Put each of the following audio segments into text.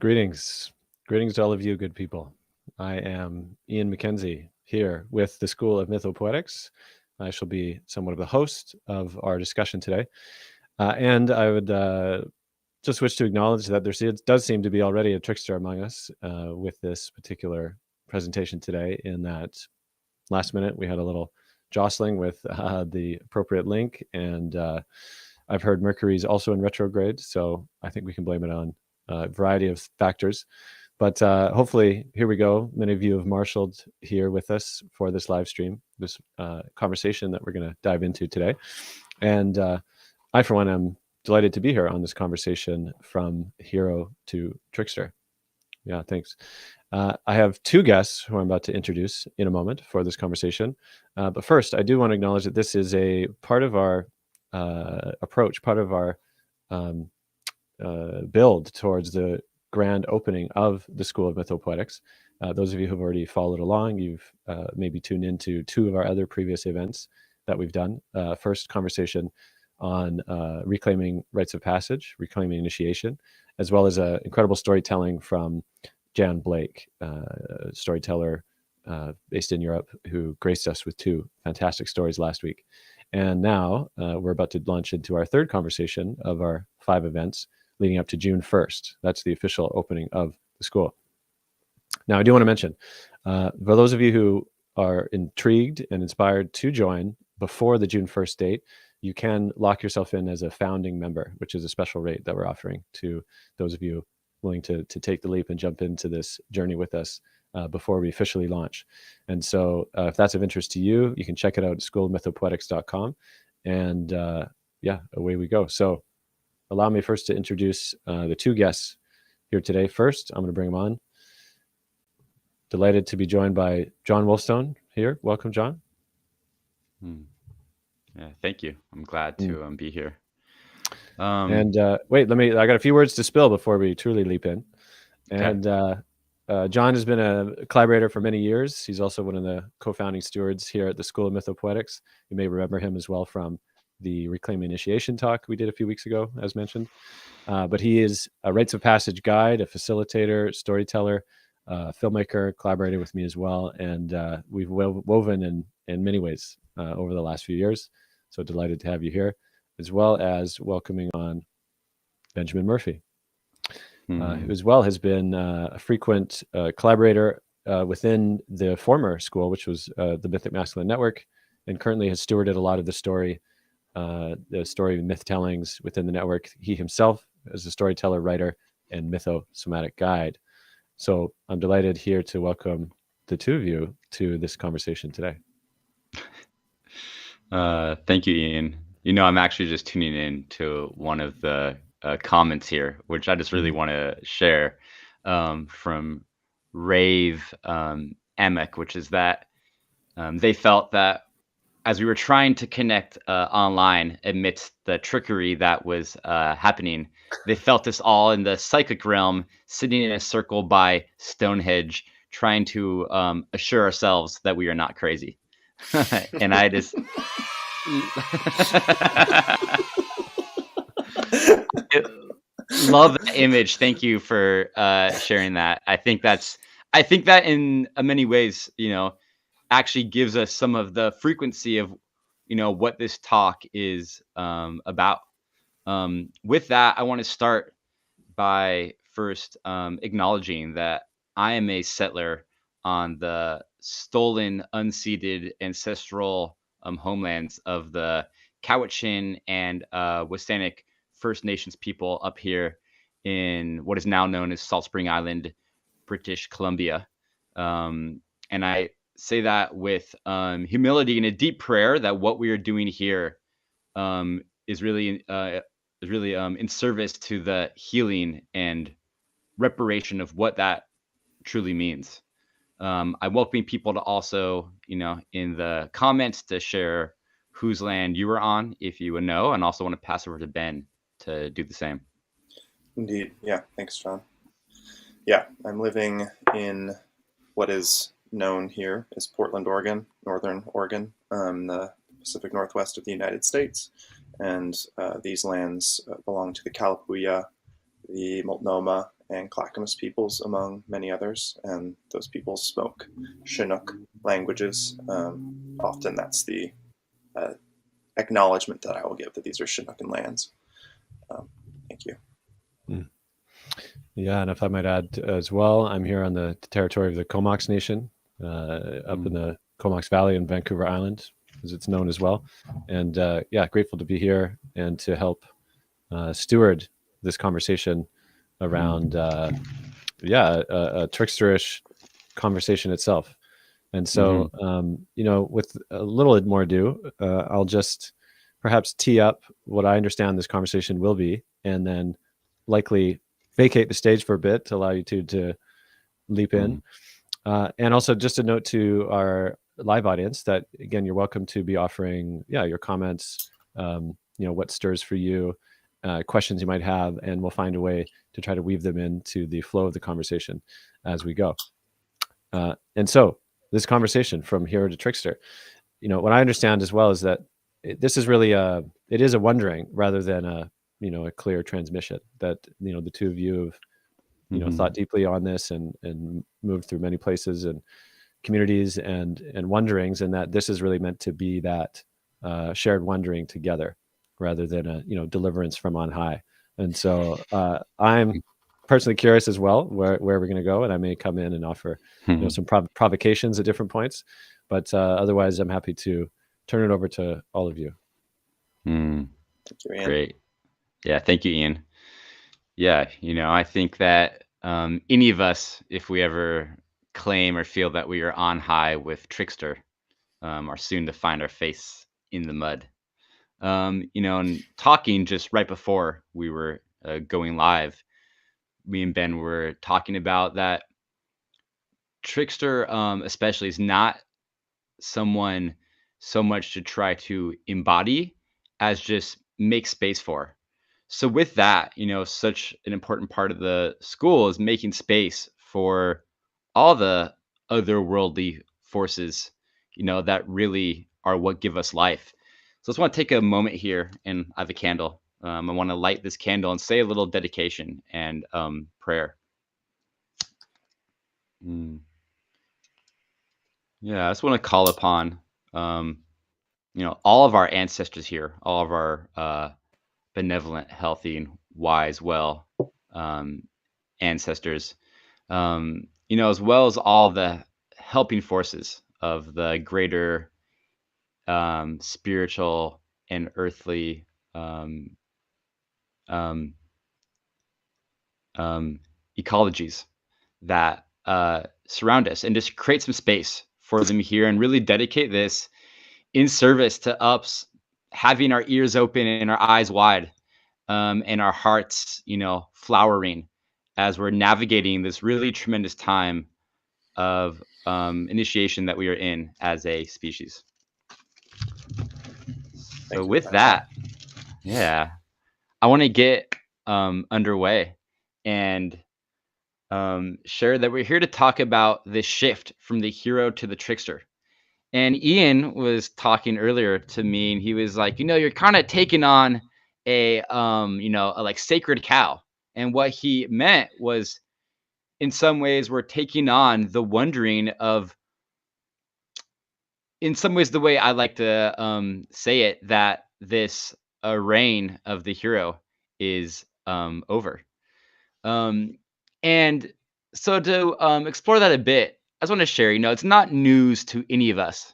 Greetings. Greetings to all of you good people. I am Ian Mackenzie here with the School of Mythopoetics. I shall be somewhat of the host of our discussion today. And I would just wish to acknowledge that there does seem to be already a trickster among us with this particular presentation today, in that last minute we had a little jostling with the appropriate link, and I've heard Mercury's also in retrograde, so I think we can blame it on a variety of factors. But hopefully, here we go. Many of you have marshaled here with us for this live stream, this conversation that we're going to dive into today. And I, for one, am delighted to be here on this conversation from hero to trickster. Yeah, thanks. I have two guests who I'm about to introduce in a moment for this conversation. But first, I do want to acknowledge that this is a part of our approach, part of our build towards the grand opening of the School of Mythopoetics. Those of you who've already followed along, you've maybe tuned into two of our other previous events that we've done. First conversation on reclaiming rites of passage, reclaiming initiation, as well as incredible storytelling from Jan Blake, a storyteller based in Europe, who graced us with two fantastic stories last week. And now we're about to launch into our third conversation of our 5 events leading up to June 1st. That's the official opening of the school. Now, I do want to mention, for those of you who are intrigued and inspired to join before the June 1st date, you can lock yourself in as a founding member, which is a special rate that we're offering to those of you willing to take the leap and jump into this journey with us before we officially launch. And so if that's of interest to you, you can check it out at schoolofmythopoetics.com. And yeah, away we go. So allow me first to introduce the two guests here today. First, I'm going to bring them on. Delighted to be joined by John Wolfstone here. Welcome, John. Yeah, thank you. I'm glad to be here. And wait, I got a few words to spill before we truly leap in. And John has been a collaborator for many years. He's also one of the co-founding stewards here at the School of Mythopoetics. You may remember him as well from the Reclaiming Initiation talk we did a few weeks ago, as mentioned. But he is a rites of passage guide, a facilitator, storyteller, filmmaker, collaborated with me as well. And we've woven in many ways over the last few years. So delighted to have you here, as well as welcoming on Benjamin Murphy, who as well has been a frequent collaborator within the former school, which was the Mythic Masculine Network, and currently has stewarded a lot of the story myth tellings within the network. He himself is a storyteller, writer, and mythosomatic guide. So I'm delighted here to welcome the two of you to this conversation today. Thank you, Ian. You know, I'm actually just tuning in to one of the comments here, which I just really want to share from Rave Emic, which is that they felt that as we were trying to connect online amidst the trickery that was happening, they felt us all in the psychic realm, sitting in a circle by Stonehenge, trying to assure ourselves that we are not crazy. And I just love that image. Thank you for sharing that. I think that in many ways, you know, actually gives us some of the frequency of, you know, what this talk is about. With that, I want to start by first acknowledging that I am a settler on the stolen, unceded ancestral homelands of the Cowichan and Wastanic First Nations people up here in what is now known as Salt Spring Island, British Columbia. And I say that with humility and a deep prayer that what we are doing here is really in service to the healing and reparation of what that truly means. I welcome people to also, you know, in the comments to share whose land you were on, if you would know, and also want to pass over to Ben to do the same. Indeed. Yeah. Thanks, John. Yeah, I'm living in what is known here as Portland, Oregon, Northern Oregon, the Pacific Northwest of the United States. And these lands belong to the Kalapuya, the Multnomah, and Clackamas peoples, among many others. And those peoples spoke Chinook languages. Often that's the acknowledgement that I will give, that these are Chinookan lands. Thank you. Yeah, and if I might add as well, I'm here on the territory of the Comox Nation, up in the Comox Valley in Vancouver Island, as it's known as well. And yeah, grateful to be here and to help steward this conversation around, yeah, a tricksterish conversation itself. And so, with a little more ado, I'll just perhaps tee up what I understand this conversation will be, and then likely vacate the stage for a bit to allow you to leap in. And also just a note to our live audience that, again, you're welcome to be offering, your comments, what stirs for you, questions you might have, and we'll find a way to try to weave them into the flow of the conversation as we go. And so this conversation from hero to trickster, what I understand as well is that this is really it is a wondering rather than a clear transmission, that the two of you have thought deeply on this and moved through many places and communities and wonderings, and that this is really meant to be that shared wondering together rather than a deliverance from on high. And so I'm personally curious as well where we're going to go, and I may come in and offer some provocations at different points, but otherwise I'm happy to turn it over to all of you. Thank you, Ian. Great. Yeah, thank you, Ian. Yeah, I think that any of us, if we ever claim or feel that we are on high with Trickster, are soon to find our face in the mud. And talking just right before we were going live, me and Ben were talking about that Trickster, especially, is not someone so much to try to embody as just make space for. So with that, such an important part of the school is making space for all the otherworldly forces, that really are what give us life. So I just want to take a moment here, and I have a candle. I want to light this candle and say a little dedication and prayer. Yeah, I just want to call upon, all of our ancestors here, all of our benevolent, healthy, and wise, well ancestors, as well as all the helping forces of the greater spiritual and earthly ecologies that surround us, and just create some space for them here and really dedicate this in service to us having our ears open and our eyes wide, and our hearts, flowering as we're navigating this really tremendous time of initiation that we are in as a species. So with that, yeah, I want to get underway and share that we're here to talk about the shift from the hero to the trickster. And Ian was talking earlier to me, and he was like, you're kind of taking on a like sacred cow. And what he meant was, in some ways, we're taking on the wondering of, in some ways, the way I like to say it, that this reign of the hero is over. And so to explore that a bit, I just want to share, it's not news to any of us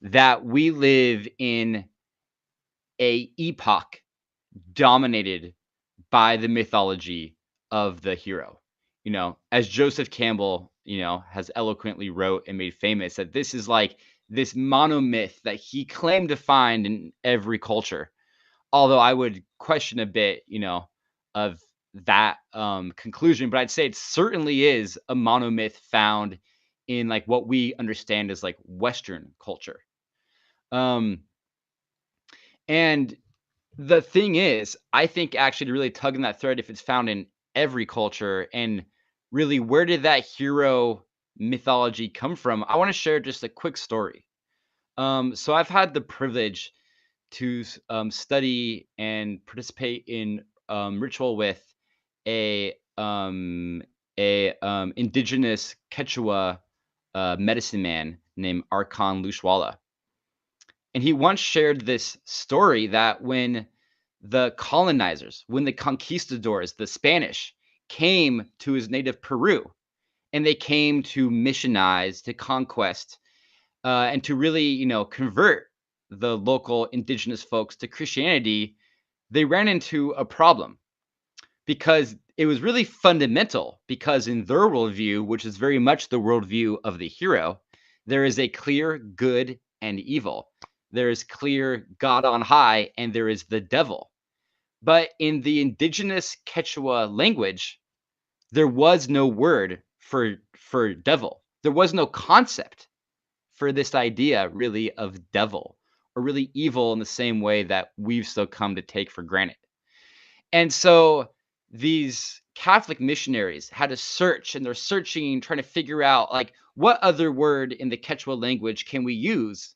that we live in a epoch dominated by the mythology of the hero. As Joseph Campbell, has eloquently wrote and made famous, that this is like this monomyth that he claimed to find in every culture. Although I would question a bit, of that conclusion, but I'd say it certainly is a monomyth found in like what we understand as like Western culture. And the thing is, I think actually to really tug on that thread, if it's found in every culture, and really where did that hero mythology come from, I want to share just a quick story. So I've had the privilege to study and participate in ritual with a indigenous Quechua medicine man named Archon Lushwala. And he once shared this story that when the colonizers, when the conquistadors, the Spanish, came to his native Peru, and they came to missionize, to conquest, and to really, convert the local indigenous folks to Christianity, they ran into a problem because it was really fundamental. Because in their worldview, which is very much the worldview of the hero, there is a clear good and evil. There is clear God on high, and there is the devil. But in the indigenous Quechua language, there was no word for devil. There was no concept for this idea really of devil or really evil in the same way that we've still come to take for granted. And so these Catholic missionaries had to search, and they're searching, trying to figure out like what other word in the Quechua language can we use,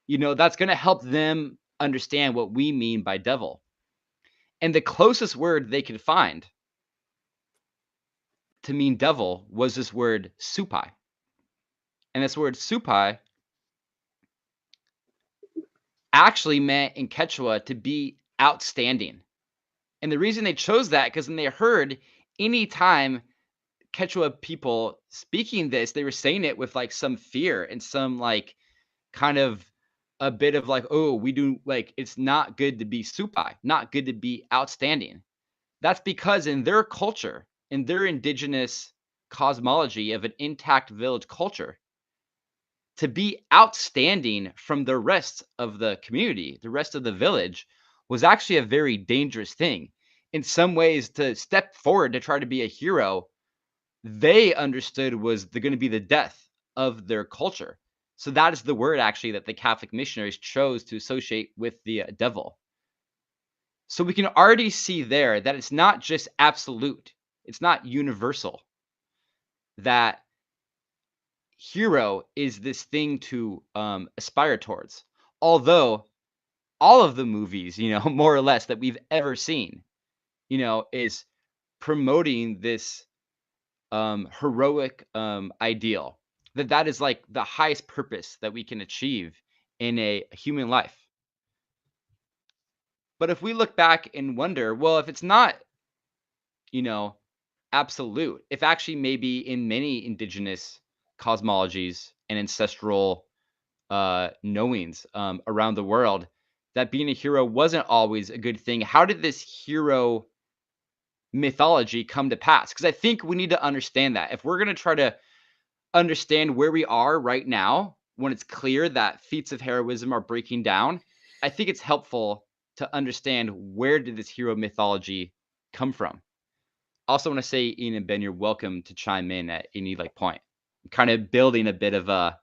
that's going to help them understand what we mean by devil. And the closest word they could find to mean devil was this word supai. And this word supai actually meant in Quechua to be outstanding. And the reason they chose that, because when they heard anytime Quechua people speaking this, they were saying it with like some fear and some like kind of a bit of like, oh, we do like, it's not good to be supai, not good to be outstanding. That's because in their culture, in their indigenous cosmology of an intact village culture, to be outstanding from the rest of the community, the rest of the village, was actually a very dangerous thing. In some ways, to step forward to try to be a hero, they understood was going to be the death of their culture. So that is the word actually that the Catholic missionaries chose to associate with the devil. So we can already see there that it's not just absolute, it's not universal, that hero is this thing to aspire towards. Although all of the movies, more or less that we've ever seen, is promoting this heroic ideal, that is like the highest purpose that we can achieve in a human life. But if we look back and wonder, well, if it's not, absolute, if actually maybe in many indigenous cosmologies and ancestral knowings around the world, that being a hero wasn't always a good thing, how did this hero mythology come to pass? Because I think we need to understand that if we're going to try to understand where we are right now, when it's clear that feats of heroism are breaking down, I think it's helpful to understand where did this hero mythology come from. Also want to say, Ian and Ben, you're welcome to chime in at any point. I'm kind of building a bit of a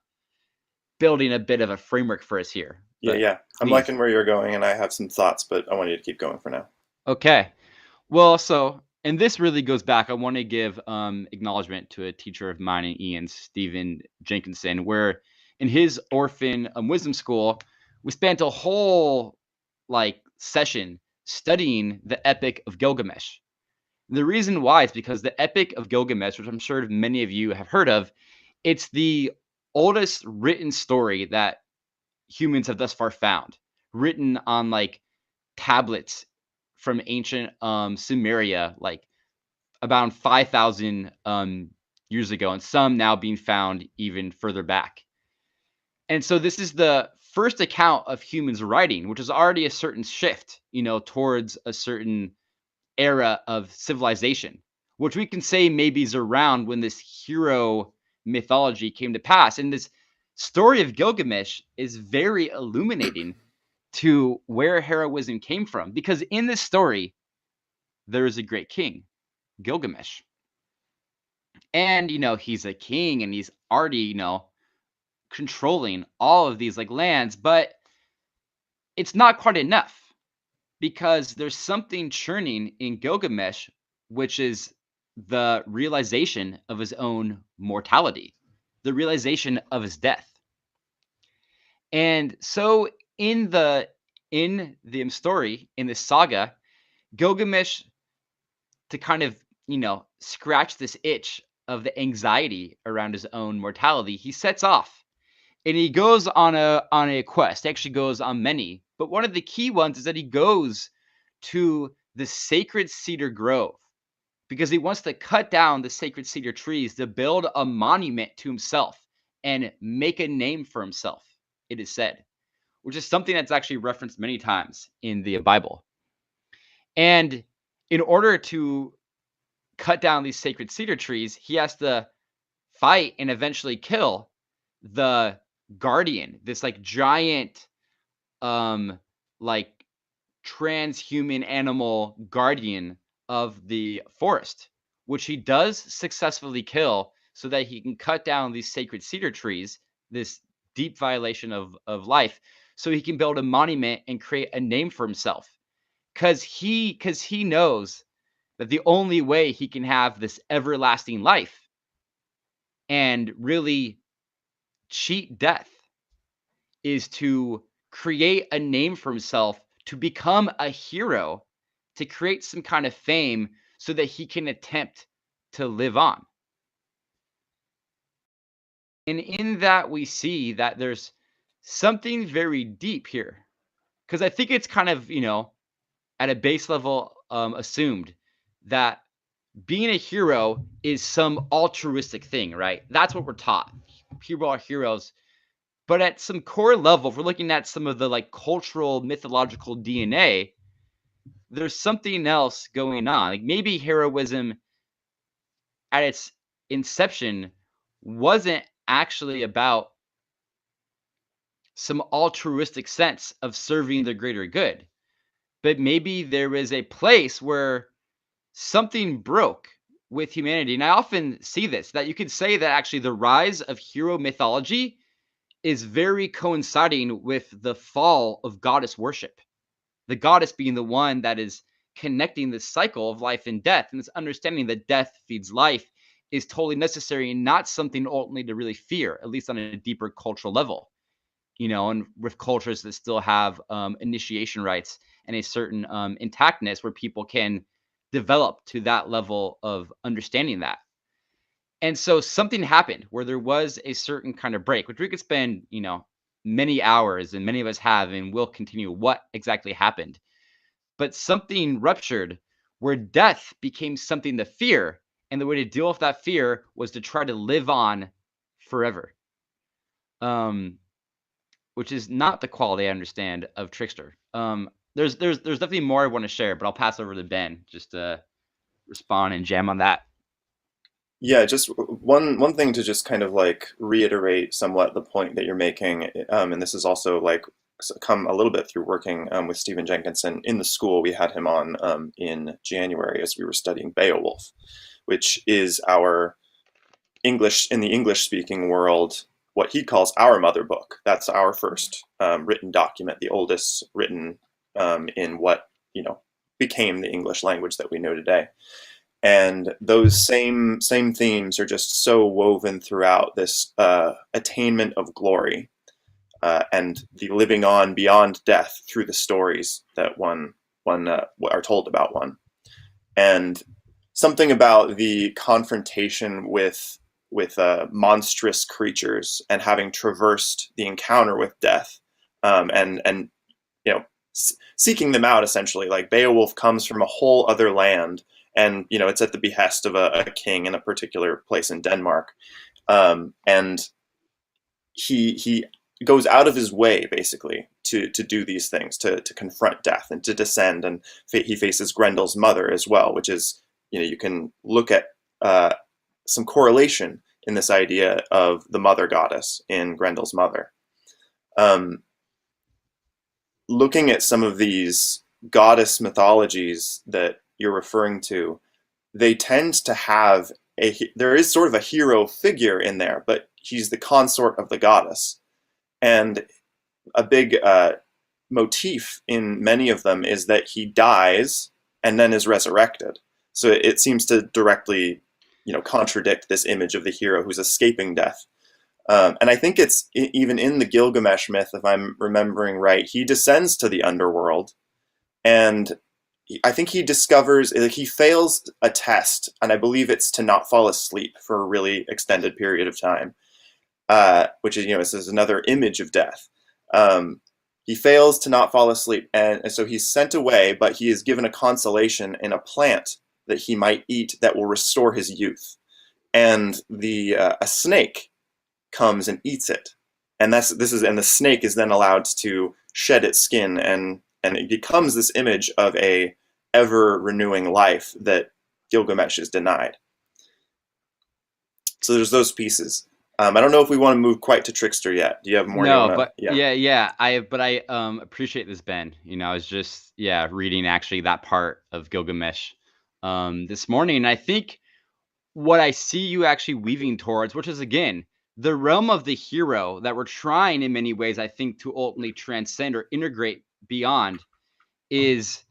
framework for us here. Yeah. I'm liking where you're going, and I have some thoughts, but I want you to keep going for now. Okay. Well, and this really goes back. I want to give acknowledgement to a teacher of mine and Ian's, Stephen Jenkinson, where in his orphan wisdom school, we spent a whole session studying the Epic of Gilgamesh. The reason why is because the Epic of Gilgamesh, which I'm sure many of you have heard of, it's the oldest written story that humans have thus far found, written on tablets from ancient Sumeria, about 5,000 years ago, and some now being found even further back. And so this is the first account of humans writing, which is already a certain shift, towards a certain era of civilization, which we can say maybe is around when this hero mythology came to pass. And this story of Gilgamesh is very illuminating to where heroism came from, because in this story, there is a great king, Gilgamesh. And, he's a king and he's already, controlling all of these lands, but it's not quite enough, because there's something churning in Gilgamesh, which is the realization of his own mortality, the realization of his death. And so in the story, in this saga, Gilgamesh, to kind of scratch this itch of the anxiety around his own mortality, he sets off and he goes on a quest. He actually goes on many, but one of the key ones is that he goes to the sacred cedar grove because he wants to cut down the sacred cedar trees to build a monument to himself and make a name for himself, it is said, which is something that's actually referenced many times in the Bible. And in order to cut down these sacred cedar trees, he has to fight and eventually kill the guardian, this like giant, like transhuman animal guardian of the forest, which he does successfully kill so that he can cut down these sacred cedar trees, this deep violation of life, so he can build a monument and create a name for himself. Because he knows that the only way he can have this everlasting life and really cheat death is to create a name for himself, to become a hero, to create some kind of fame so that he can attempt to live on. And in that, we see that there's something very deep here. Because I think it's kind of, at a base level, assumed that being a hero is some altruistic thing, right? That's what we're taught. People are heroes. But at some core level, if we're looking at some of the like cultural, mythological DNA, there's something else going on. Like maybe heroism at its inception wasn't actually about some altruistic sense of serving the greater good, but maybe there is a place where something broke with humanity. And I often see this, that you could say that actually the rise of hero mythology is very coinciding with the fall of goddess worship. The goddess being the one that is connecting this cycle of life and death, and this understanding that death feeds life is totally necessary and not something ultimately to really fear, at least on a deeper cultural level. And with cultures that still have initiation rites and a certain intactness where people can develop to that level of understanding that. And so something happened where there was a certain kind of break, which we could spend, many hours, and many of us have and will continue what exactly happened. But something ruptured where death became something to fear. And the way to deal with that fear was to try to live on forever. Which is not the quality I understand of Trickster. There's definitely more I want to share, but I'll pass over to Ben just to respond and jam on that. Yeah, just one thing to just kind of like reiterate somewhat the point that you're making, and this is also like come a little bit through working with Stephen Jenkinson in the school. We had him on in January as we were studying Beowulf, which is our English in the English speaking world, what he calls our mother book. That's our first written document, the oldest written in what became the English language that we know today. And those same themes are just so woven throughout this attainment of glory and the living on beyond death through the stories that one are told about one. And something about the confrontation with monstrous creatures and having traversed the encounter with death and seeking them out, essentially. Like Beowulf comes from a whole other land, and it's at the behest of a king in a particular place in Denmark, and he goes out of his way basically to do these things, to confront death and to descend, and he faces Grendel's mother as well, which is you can look at some correlation in this idea of the mother goddess in Grendel's mother. Looking at some of these goddess mythologies that you're referring to, they tend to have there is sort of a hero figure in there, but he's the consort of the goddess. And a big motif in many of them is that he dies and then is resurrected. So it seems to directly contradict this image of the hero who's escaping death. And I think it's even in the Gilgamesh myth, if I'm remembering right, he descends to the underworld, and I think he discovers, like, he fails a test, and I believe it's to not fall asleep for a really extended period of time, which is, this is another image of death. He fails to not fall asleep, and so he's sent away, but he is given a consolation in a plant that he might eat that will restore his youth. And a snake comes and eats it, and the snake is then allowed to shed its skin, and it becomes this image of a ever renewing life that Gilgamesh is denied. So there's those pieces. I don't know if we want to move quite to Trickster yet. Do you have more? No, but yeah. I appreciate this, Ben. I was just reading actually that part of Gilgamesh this morning, and I think what I see you actually weaving towards, which is again the realm of the hero that we're trying in many ways, I think, to ultimately transcend or integrate beyond, is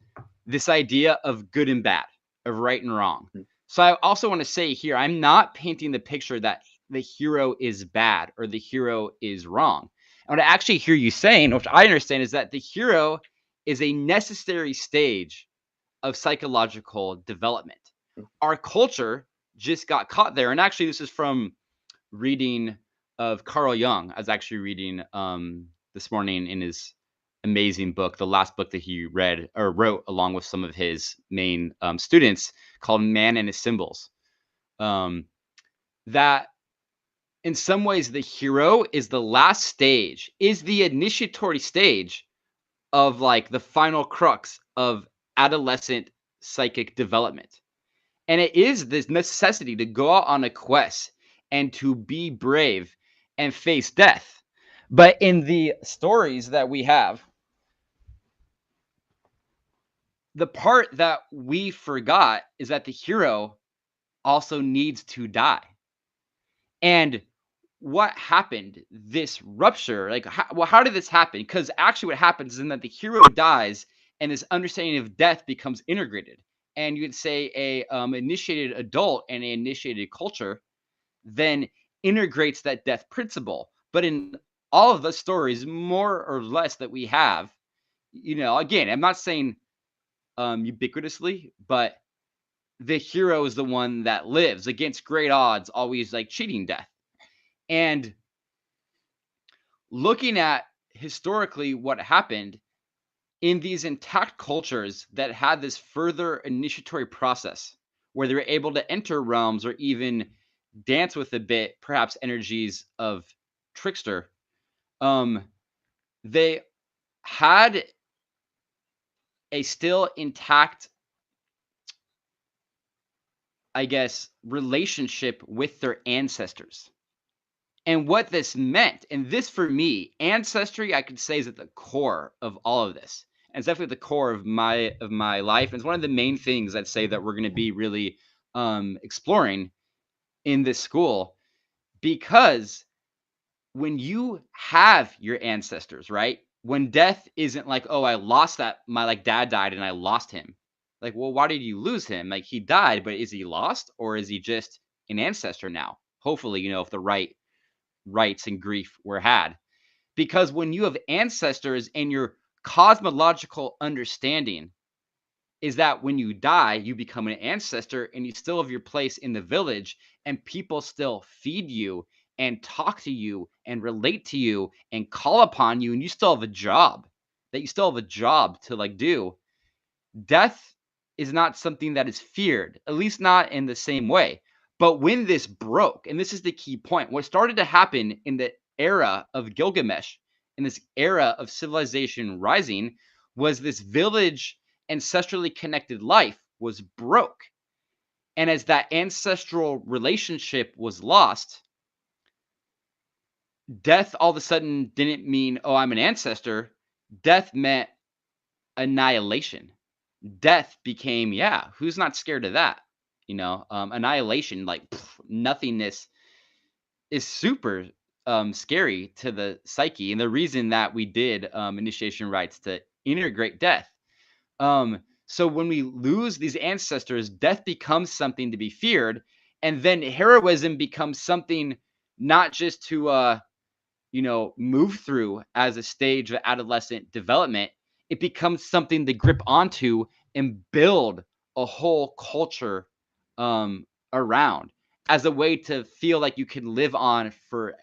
this idea of good and bad, of right and wrong. So I also want to say here, I'm not painting the picture that the hero is bad or the hero is wrong. And what I actually hear you saying, which I understand, is that the hero is a necessary stage of psychological development. Our culture just got caught there. And actually, this is from reading of Carl Jung. I was actually reading this morning in his amazing book, the last book that he read or wrote along with some of his main students, called Man and His Symbols. That in some ways the hero is the last stage, is the initiatory stage of like the final crux of adolescent psychic development. And it is this necessity to go out on a quest and to be brave and face death. But in the stories that we have, the part that we forgot is that the hero also needs to die. And what happened, this rupture, like, how did this happen? Because actually what happens is that the hero dies and this understanding of death becomes integrated. And you would say a initiated adult and an initiated culture then integrates that death principle. But in all of the stories, more or less, that we have, again, I'm not saying ubiquitously, but the hero is the one that lives against great odds, always like cheating death. And looking at historically what happened in these intact cultures that had this further initiatory process where they were able to enter realms or even dance with a bit, perhaps energies of Trickster, they had a still intact, I guess, relationship with their ancestors. And what this meant, and this for me, ancestry, I could say, is at the core of all of this. And it's definitely at the core of my life. And it's one of the main things I'd say that we're going to be really exploring in this school, because when you have your ancestors, right? When death isn't like, oh, I lost that, my like dad died and I lost him. Like, well, why did you lose him? Like, he died, but is he lost, or is he just an ancestor now? Hopefully, if the right rights and grief were had. Because when you have ancestors and your cosmological understanding is that when you die, you become an ancestor and you still have your place in the village, and people still feed you and talk to you and relate to you and call upon you, and you still have a job to like do. Death is not something that is feared, at least not in the same way. But when this broke, and this is the key point, what started to happen in the era of Gilgamesh, in this era of civilization rising, was this village ancestrally connected life was broke. And as that ancestral relationship was lost, death all of a sudden didn't mean, oh, I'm an ancestor. Death meant annihilation. Death became, who's not scared of that? Annihilation, like nothingness, is super scary to the psyche. And the reason that we did initiation rites to integrate death. So when we lose these ancestors, death becomes something to be feared. And then heroism becomes something not just to, move through as a stage of adolescent development. It becomes something to grip onto and build a whole culture around as a way to feel like you can live on for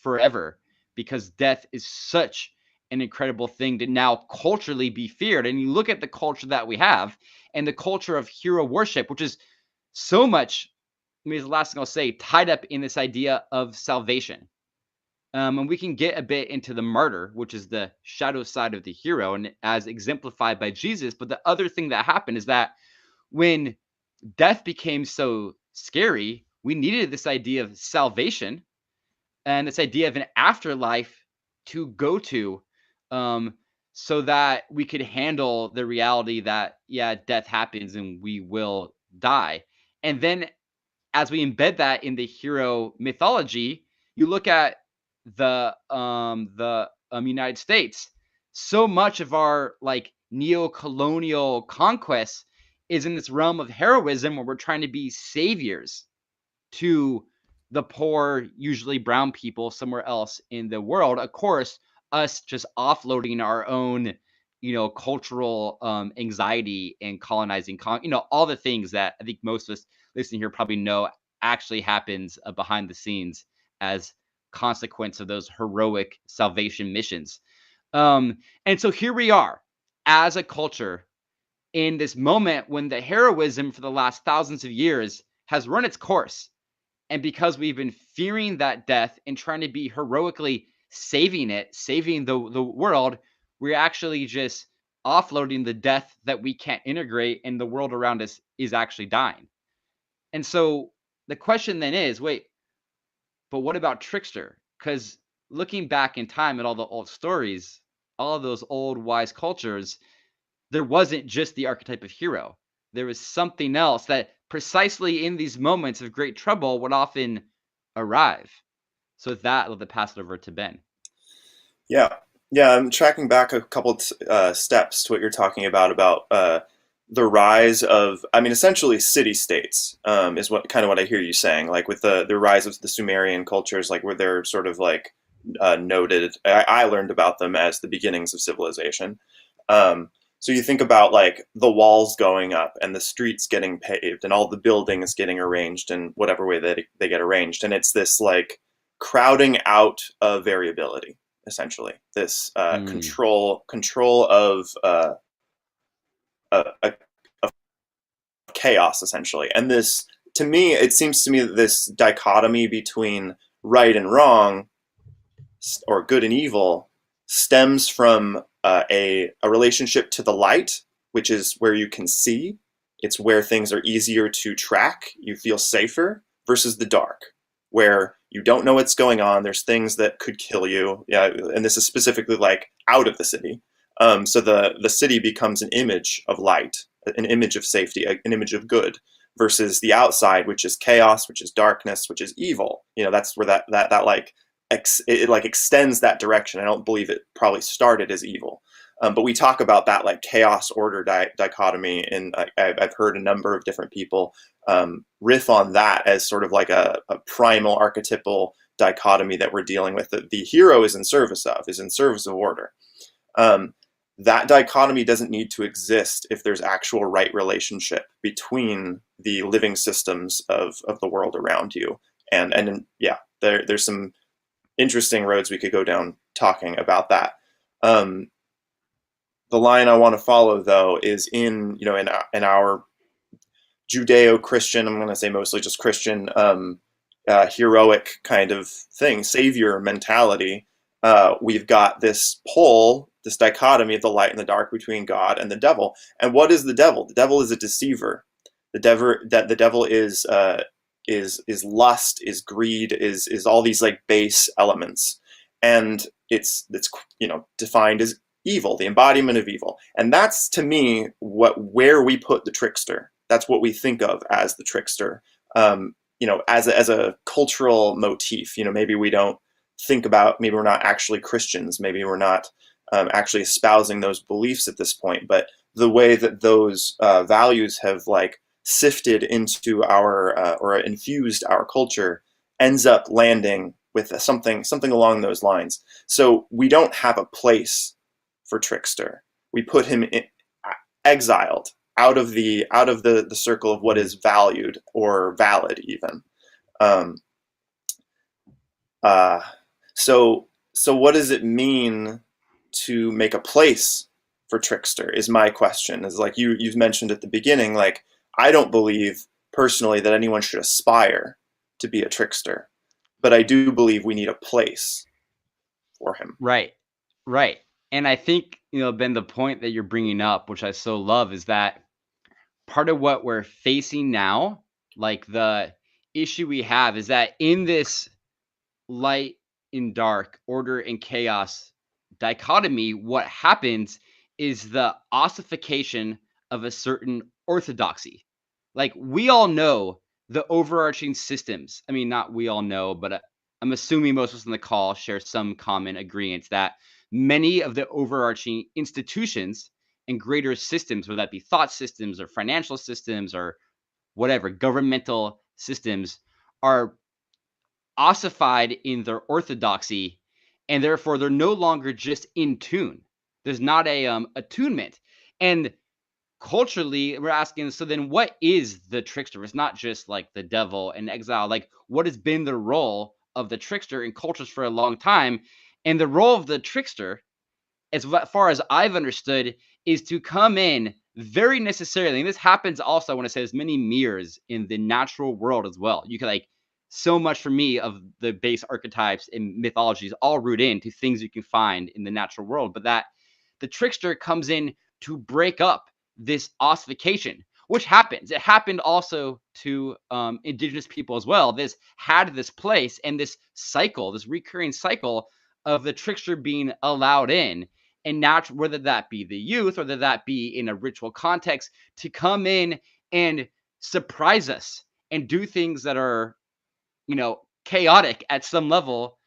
forever, because death is such an incredible thing to now culturally be feared. And you look at the culture that we have and the culture of hero worship, which is so much, I mean, the last thing I'll say, tied up in this idea of salvation. And we can get a bit into the martyr, which is the shadow side of the hero, and as exemplified by Jesus. But the other thing that happened is that when death became so scary, we needed this idea of salvation and this idea of an afterlife to go to, um, so that we could handle the reality that, yeah, death happens and we will die. And then as we embed that in the hero mythology, you look at the United States. So much of our like neo-colonial conquest is in this realm of heroism, where we're trying to be saviors to the poor, usually brown people somewhere else in the world. Of course, us just offloading our own, cultural anxiety and colonizing, all the things that I think most of us listening here probably know actually happens behind the scenes as consequence of those heroic salvation missions. And so here we are as a culture in this moment when the heroism for the last thousands of years has run its course. And because we've been fearing that death and trying to be heroically saving it, saving the world, we're actually just offloading the death that we can't integrate, and the world around us is actually dying. And so the question then is, wait, but what about Trickster? Because looking back in time at all the old stories, all of those old wise cultures, there wasn't just the archetype of hero. There was something else that precisely in these moments of great trouble would often arrive. So with that, I'll pass it over to Ben. Yeah, I'm tracking back a couple steps to what you're talking about the rise of, I mean, essentially city-states is what I hear you saying, like with the rise of the Sumerian cultures, like where they're sort of like noted. I learned about them as the beginnings of civilization. So you think about like the walls going up and the streets getting paved and all the buildings getting arranged in whatever way they get arranged, and it's this like crowding out of variability, essentially this control of a chaos, essentially. And this, to me, it seems to me that this dichotomy between right and wrong, or good and evil, stems from a relationship to the light, which is where you can see. It's where things are easier to track. You feel safer, versus the dark, where you don't know what's going on. There's things that could kill you. Yeah, and this is specifically like out of the city. So the city becomes an image of light, an image of safety, an image of good, versus the outside, which is chaos, which is darkness, which is evil. That's where that like it like extends that direction. I don't believe it probably started as evil, but we talk about that like chaos order dichotomy, and I've heard a number of different people riff on that as sort of like a primal archetypal dichotomy that we're dealing with, that the hero is in service of order. That dichotomy doesn't need to exist if there's actual right relationship between the living systems of the world around you. And yeah, there's some interesting roads we could go down talking about that. The line I want to follow, though, is in our Judeo-Christian, I'm going to say mostly just Christian, heroic kind of thing, savior mentality. We've got this pole, this dichotomy of the light and the dark between God and the devil. And what is the devil? The devil is a deceiver. The devil is lust, is greed, is all these like base elements, and it's defined as evil, the embodiment of evil. And that's, to me, where we put the trickster. That's what we think of as the trickster. As a cultural motif. Maybe we don't think about, maybe we're not actually Christians, maybe we're not actually espousing those beliefs at this point, but the way that those values have like sifted into our or infused our culture ends up landing with something along those lines. So we don't have a place for Trickster. We put him exiled the circle of what is valued or valid even. So what does it mean to make a place for Trickster is my question. Is like you've mentioned at the beginning, like I don't believe personally that anyone should aspire to be a trickster, but I do believe we need a place for him. Right. And I think, Ben, the point that you're bringing up, which I so love, is that part of what we're facing now, like the issue we have is that in this light and dark, order and chaos dichotomy, what happens is the ossification of a certain orthodoxy. Like we all know the overarching systems. I mean, not we all know, but I'm assuming most of us on the call share some common agreement that many of the overarching institutions and greater systems, whether that be thought systems or financial systems or whatever, governmental systems, are ossified in their orthodoxy, and therefore they're no longer just in tune. There's not a attunement. And culturally, we're asking, so then what is the trickster? It's not just like the devil in exile. Like, what has been the role of the trickster in cultures for a long time? And the role of the trickster, as far as I've understood, is to come in very necessarily. And this happens also, I want to say, there's many mirrors in the natural world as well. You could like so much for me of the base archetypes and mythologies all root into things you can find in the natural world, but that the trickster comes in to break up this ossification, which happens. It happened also to indigenous people as well. This had this place and this cycle, this recurring cycle of the trickster being allowed in, and natural, whether that be the youth or whether that be in a ritual context, to come in and surprise us and do things that are, chaotic at some level,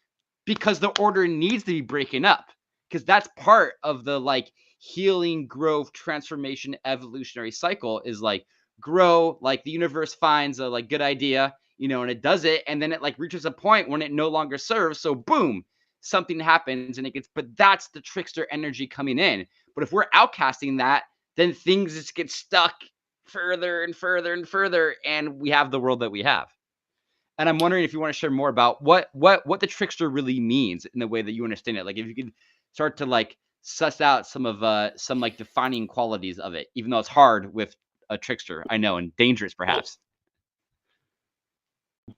because the order needs to be breaking up, because that's part of the like healing, growth, transformation, evolutionary cycle is like grow, like the universe finds a like good idea, and it does it, and then it like reaches a point when it no longer serves, so boom, something happens and it gets, but that's the trickster energy coming in. But if we're outcasting that, then things just get stuck further and further and further, and we have the world that we have. And I'm wondering if you want to share more about what the trickster really means in the way that you understand it. Like if you could start to like suss out some like defining qualities of it, even though it's hard with a trickster, I know, and dangerous perhaps.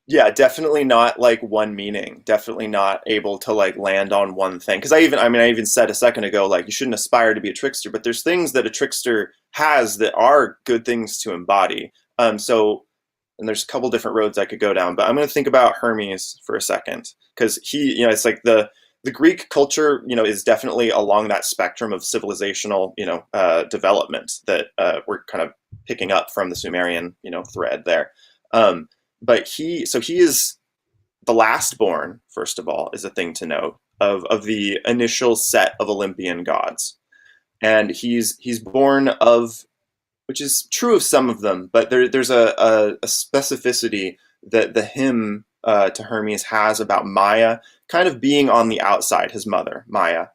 Yeah, definitely not like one meaning. Definitely not able to like land on one thing. Because I even said a second ago, like you shouldn't aspire to be a trickster, but there's things that a trickster has that are good things to embody. And there's a couple different roads I could go down, but I'm going to think about Hermes for a second, because he, it's like the Greek culture, is definitely along that spectrum of civilizational, development that we're kind of picking up from the Sumerian, thread there. But he is the last born, first of all, is a thing to note of the initial set of Olympian gods. And he's born of, which is true of some of them, but there's a specificity that the hymn to Hermes has about Maya kind of being on the outside, his mother, Maya.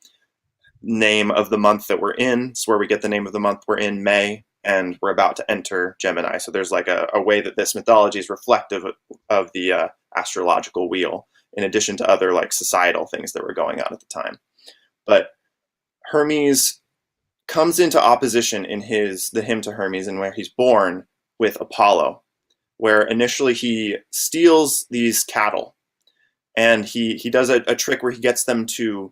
Name of the month that we're in, it's where we get the name of the month we're in, May, and we're about to enter Gemini. So there's like a way that this mythology is reflective of the astrological wheel, in addition to other like societal things that were going on at the time. But Hermes comes into opposition in the hymn to Hermes, and where he's born, with Apollo, where initially he steals these cattle, and he does a trick where he gets them to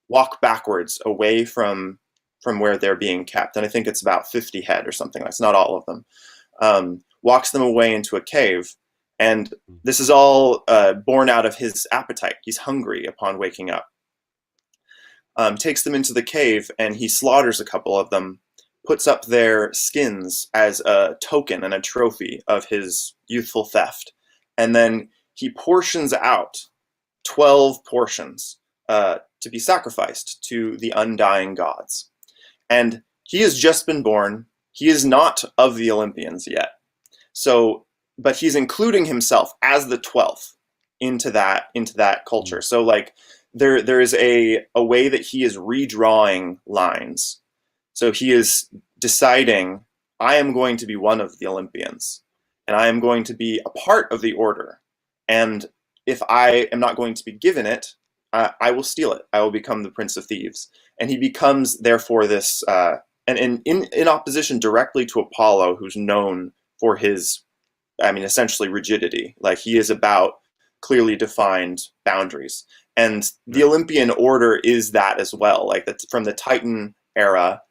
walk backwards away from where they're being kept, and I think it's about 50 head or something. That's not all of them. Walks them away into a cave, and this is all born out of his appetite. He's hungry upon waking up. Takes them into the cave, and he slaughters a couple of them, puts up their skins as a token and a trophy of his youthful theft, and then he portions out 12 portions to be sacrificed to the undying gods. And he has just been born. He is not of the Olympians yet. So, but he's including himself as the 12th into that culture. So like, there is a way that he is redrawing lines. So he is deciding I am going to be one of the Olympians, and I am going to be a part of the order. And if I am not going to be given it, I will steal it. I will become the Prince of Thieves. And he becomes, therefore, this, and in opposition directly to Apollo, who's known for his, I mean, essentially rigidity. Like, he is about clearly defined boundaries. And the Olympian order is that as well. Like, that's from the Titan era,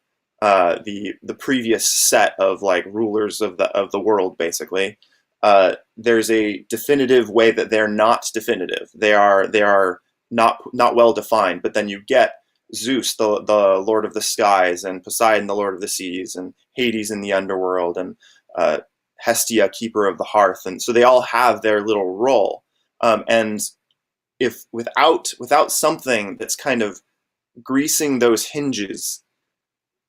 the previous set of like rulers of the world, basically. There's a definitive way that they're not definitive. They are not well defined. But then you get Zeus, the Lord of the Skies, and Poseidon, the Lord of the Seas, and Hades in the Underworld, and Hestia, Keeper of the Hearth, and so they all have their little role. And if without something that's kind of greasing those hinges,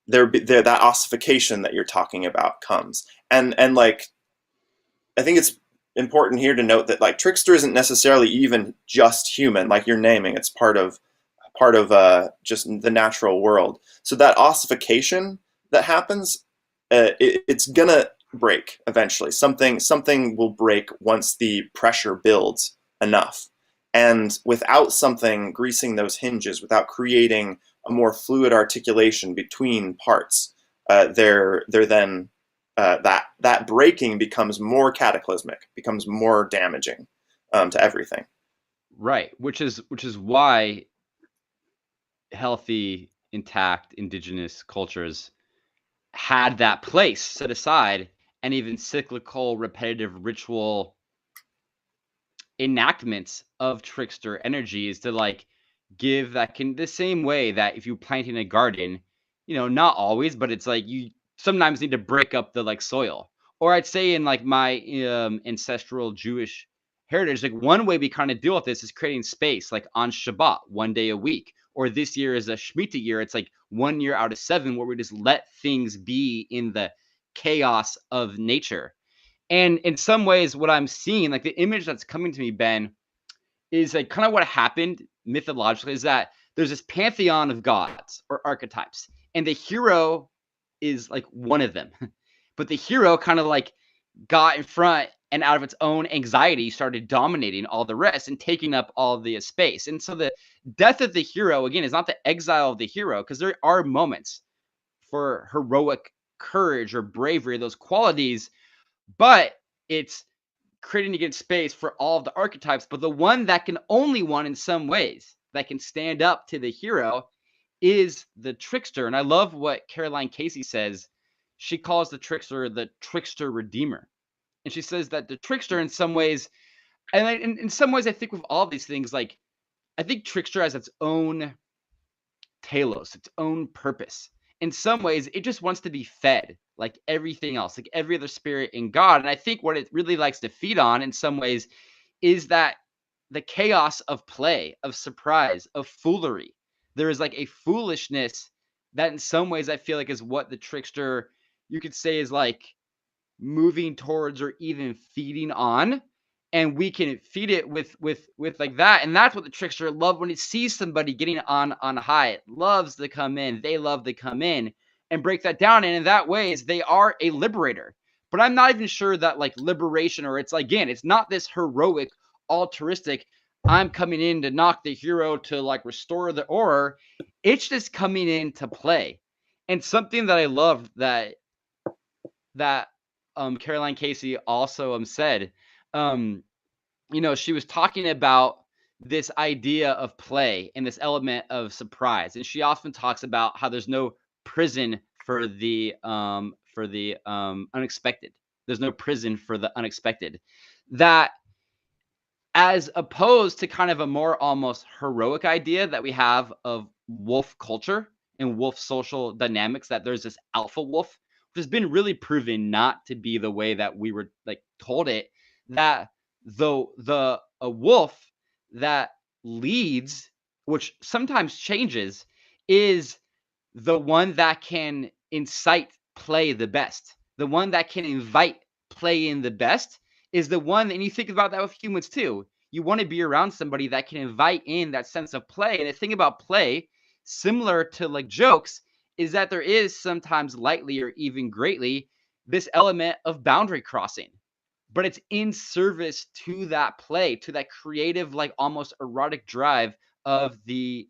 that ossification that you're talking about comes. And like, I think it's important here to note that like Trickster isn't necessarily even just human, like you're naming. It's part of just the natural world. So that ossification that happens, it's gonna break eventually. Something will break once the pressure builds enough. And without something greasing those hinges, without creating a more fluid articulation between parts, that breaking becomes more cataclysmic, becomes more damaging to everything. Right, which is why healthy, intact indigenous cultures had that place set aside, and even cyclical, repetitive ritual enactments of trickster energies to like give that the same way that if you plant in a garden, not always, but it's like you sometimes need to break up the like soil. Or I'd say in like my ancestral Jewish heritage, like one way we kind of deal with this is creating space, like on Shabbat, 1 day a week. Or this year is a Shemitah year. It's like 1 year out of 7 where we just let things be in the chaos of nature. And in some ways, what I'm seeing, like the image that's coming to me, Ben, is like kind of what happened mythologically is that there's this pantheon of gods or archetypes, and the hero is like one of them. But the hero kind of like got in front and out of its own anxiety started dominating all the rest and taking up all the space. And so the death of the hero, again, is not the exile of the hero, because there are moments for heroic courage or bravery, those qualities, but it's creating again space for all of the archetypes. But the one that can only one in some ways that can stand up to the hero is the trickster. And I love what Caroline Casey says. She calls the trickster redeemer. And she says that the trickster in some ways, and in some ways, I think with all of these things, like I think trickster has its own telos, its own purpose. In some ways, it just wants to be fed like everything else, like every other spirit in God. And I think what it really likes to feed on in some ways is that the chaos of play, of surprise, of foolery. There is like a foolishness that in some ways I feel like is what the trickster, you could say, is like moving towards or even feeding on. And we can feed it with like that. And that's what the trickster loves when it sees somebody getting on high. It loves to come in. They love to come in and break that down. And in that ways, they are a liberator. But I'm not even sure that like liberation, or it's again, it's not this heroic, altruistic, I'm coming in to knock the hero to like restore the aura. It's just coming in to play. And something that I love that Caroline Casey also said, she was talking about this idea of play and this element of surprise. And she often talks about how there's no prison for the unexpected. There's no prison for the unexpected. That as opposed to kind of a more almost heroic idea that we have of wolf culture and wolf social dynamics, that there's this alpha wolf, which has been really proven not to be the way that we were like told it, that a wolf that leads, which sometimes changes, is the one that can incite play the best. The one that can invite play in the best is the one, and you think about that with humans too. You want to be around somebody that can invite in that sense of play. And the thing about play, similar to like jokes, is that there is sometimes lightly or even greatly this element of boundary crossing, but it's in service to that play, to that creative, like almost erotic drive of the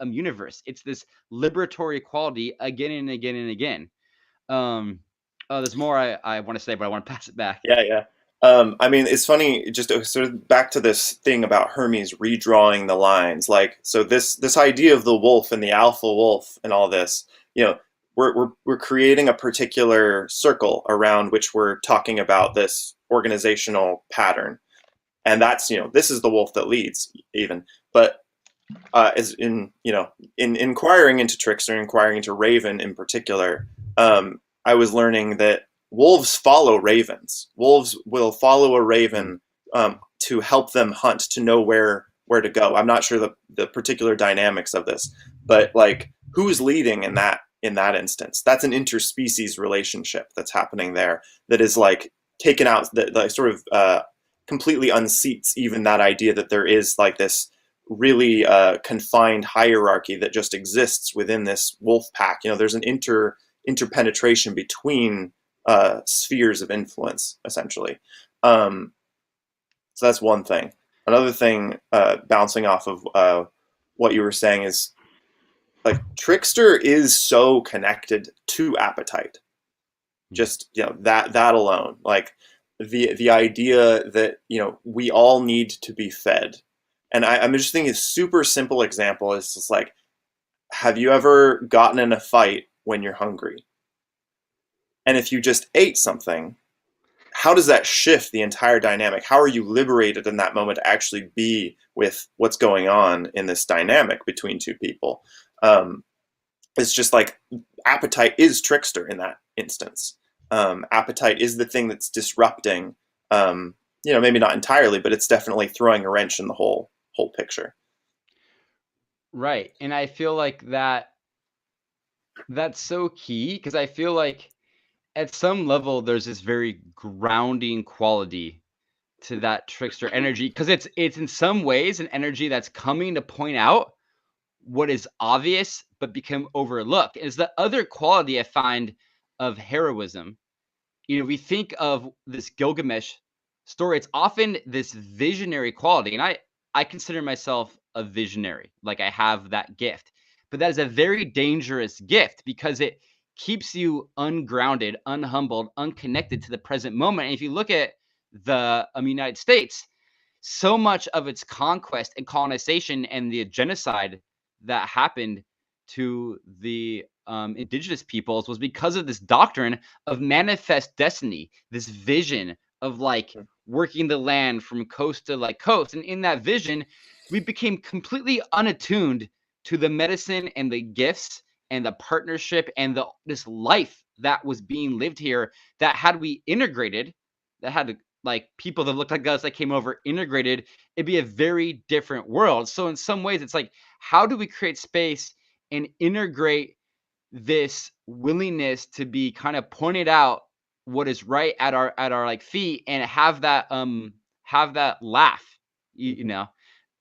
universe. It's this liberatory quality again and again and again. There's more I want to say, but I want to pass it back. Yeah. I mean, it's funny, just sort of back to this thing about Hermes redrawing the lines. Like, so this idea of the wolf and the alpha wolf and all this, you know, we're creating a particular circle around which we're talking about this organizational pattern, and that's, you know, this is the wolf that leads, even. But as in, you know, in inquiring into Trickster, inquiring into Raven in particular, I was learning that wolves follow ravens. Wolves will follow a raven to help them hunt, to know where to go. I'm not sure the particular dynamics of this, but like, who's leading in that instance? That's an interspecies relationship that's happening there, that is like taken out, that sort of completely unseats even that idea that there is like this really confined hierarchy that just exists within this wolf pack. You know, there's an interpenetration between spheres of influence, essentially. So that's one thing. Another thing, bouncing off of what you were saying, is like Trickster is so connected to appetite. Just, you know, that alone, like the idea that, you know, we all need to be fed. And I'm just thinking a super simple example is just like, have you ever gotten in a fight when you're hungry? And if you just ate something, how does that shift the entire dynamic? How are you liberated in that moment to actually be with what's going on in this dynamic between two people? It's just like, appetite is Trickster in that instance. Appetite is the thing that's disrupting, you know, maybe not entirely, but it's definitely throwing a wrench in the whole picture. Right. And I feel like that's so key, because I feel like at some level there's this very grounding quality to that Trickster energy, because it's in some ways an energy that's coming to point out what is obvious but become overlooked. Is the other quality I find of heroism. You know, we think of this Gilgamesh story, it's often this visionary quality, and I consider myself a visionary, like I have that gift. But that is a very dangerous gift, because it keeps you ungrounded, unhumbled, unconnected to the present moment. And if you look at the United States, so much of its conquest and colonization and the genocide that happened to the indigenous peoples was because of this doctrine of manifest destiny, this vision of like working the land from coast to like coast. And in that vision, we became completely unattuned to the medicine and the gifts and the partnership and this life that was being lived here, that had we integrated, that had like people that looked like us that came over integrated, it'd be a very different world. So in some ways, it's like, how do we create space and integrate this willingness to be kind of pointed out what is right at our like feet, and have that laugh, you know,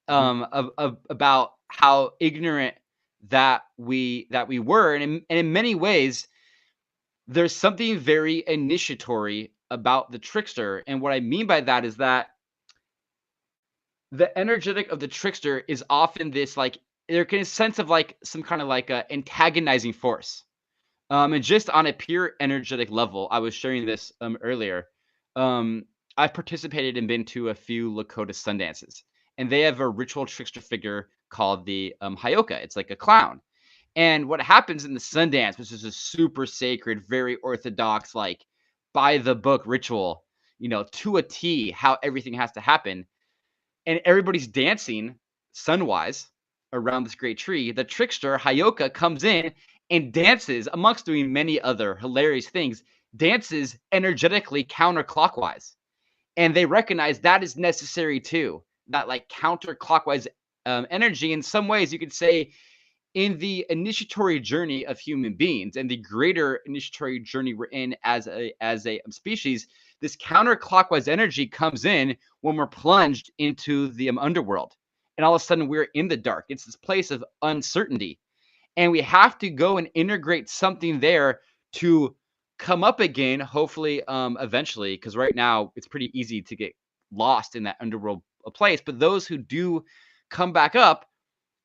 about how ignorant that we were. And in many ways, there's something very initiatory about the Trickster. And what I mean by that is that the energetic of the Trickster is often this, like, there can be a sense of like some kind of like a antagonizing force. And just on a pure energetic level, I was sharing this earlier. I've participated and been to a few Lakota Sundances, and they have a ritual Trickster figure called the Hyoka. It's like a clown. And what happens in the Sundance, which is a super sacred, very orthodox, like by the book ritual, you know, to a T, how everything has to happen. And everybody's dancing sunwise around this great tree. The Trickster, Hyoka, comes in and dances, amongst doing many other hilarious things, dances energetically counterclockwise. And they recognize that is necessary too, that like counterclockwise energy. In some ways, you could say, in the initiatory journey of human beings and the greater initiatory journey we're in as a species, this counterclockwise energy comes in when we're plunged into the underworld, and all of a sudden we're in the dark. It's this place of uncertainty, and we have to go and integrate something there to come up again, hopefully, eventually, because right now it's pretty easy to get lost in that underworld place. But those who do come back up,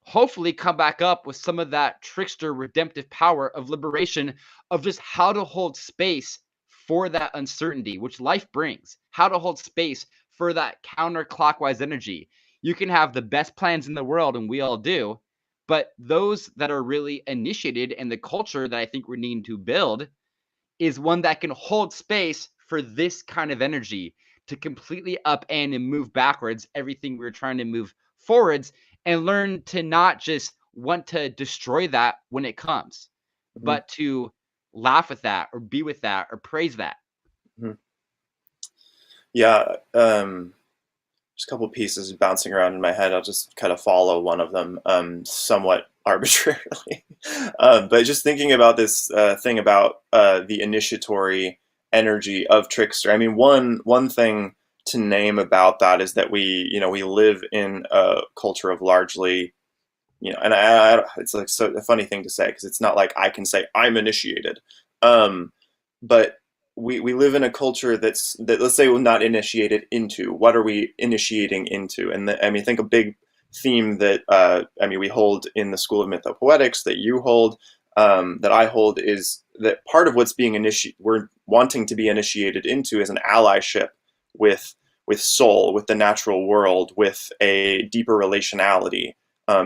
hopefully come back up with some of that trickster redemptive power of liberation, of just how to hold space for that uncertainty, which life brings, how to hold space for that counterclockwise energy. You can have the best plans in the world, and we all do, but those that are really initiated, and the culture that I think we need to build is one that can hold space for this kind of energy to completely upend and move backwards everything we're trying to move forwards, and learn to not just want to destroy that when it comes, but to laugh with that, or be with that, or praise that. Mm-hmm. Yeah. Just a couple of pieces bouncing around in my head. I'll just kind of follow one of them somewhat arbitrarily. But just thinking about this thing about the initiatory energy of Trickster. I mean, one thing to name about that is that we live in a culture of largely, and it's like so a funny thing to say, because it's not like I can say I'm initiated, but we live in a culture that let's say we're not initiated into. What are we initiating into? And I mean, I think a big theme that we hold in the School of Mythopoetics, that you hold, that I hold, is that part of what's being we're wanting to be initiated into is an allyship with soul, with the natural world, with a deeper relationality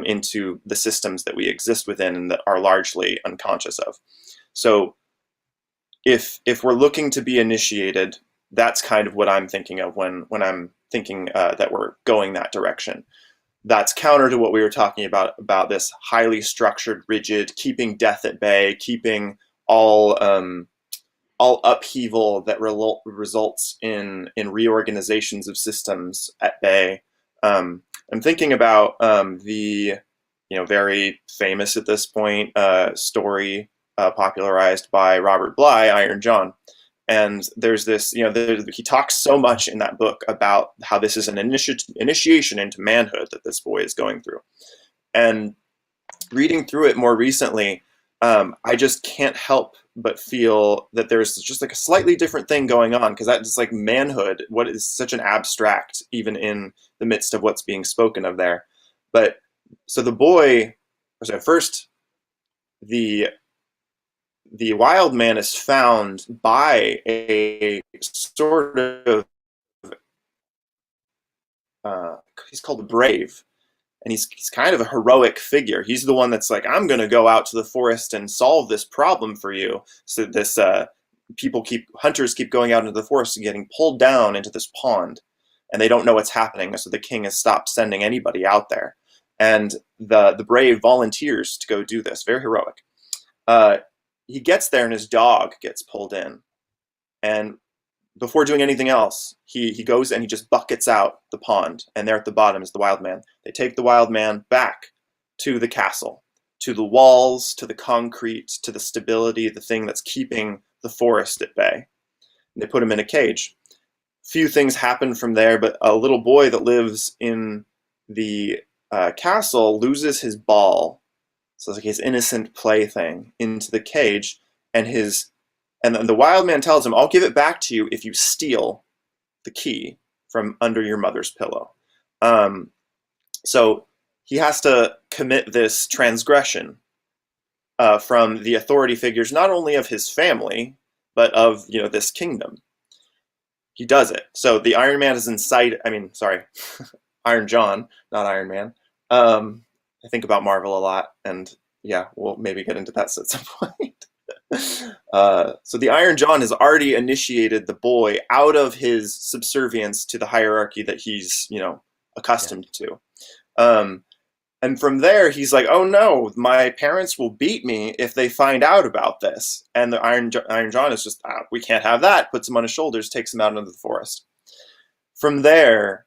into the systems that we exist within and that are largely unconscious of. So if we're looking to be initiated, that's kind of what I'm thinking of when I'm thinking that we're going that direction. That's counter to what we were talking about this highly structured, rigid, keeping death at bay, keeping all upheaval that results in reorganizations of systems at bay. I'm thinking about the very famous at this point story popularized by Robert Bly, Iron John. And there's this, he talks so much in that book about how this is an initiation into manhood that this boy is going through. And reading through it more recently, I just can't help but feel that there's just like a slightly different thing going on, because that's like manhood, what is such an abstract, even in the midst of what's being spoken of there. But so the boy, first, the wild man is found by a sort of he's called a brave, and he's kind of a heroic figure. He's the one that's like, I'm going to go out to the forest and solve this problem for you. So this hunters keep going out into the forest and getting pulled down into this pond, and they don't know what's happening. So the king has stopped sending anybody out there, and the brave volunteers to go do this. Very heroic. He gets there and his dog gets pulled in, and before doing anything else, he goes and he just buckets out the pond, and there at the bottom is the wild man. They take the wild man back to the castle, to the walls, to the concrete, to the stability, the thing that's keeping the forest at bay. And they put him in a cage. Few things happen from there, but a little boy that lives in the castle loses his ball. So it's like his innocent plaything into the cage, and the wild man tells him, I'll give it back to you if you steal the key from under your mother's pillow. So he has to commit this transgression from the authority figures, not only of his family, but of this kingdom. He does it. So the Iron Man is Iron John, not Iron Man. I think about Marvel a lot, and yeah, we'll maybe get into that at some point. So the Iron John has already initiated the boy out of his subservience to the hierarchy that he's accustomed to. And from there, he's like, oh no, my parents will beat me if they find out about this. And the Iron John is just, we can't have that, puts him on his shoulders, takes him out into the forest. From there,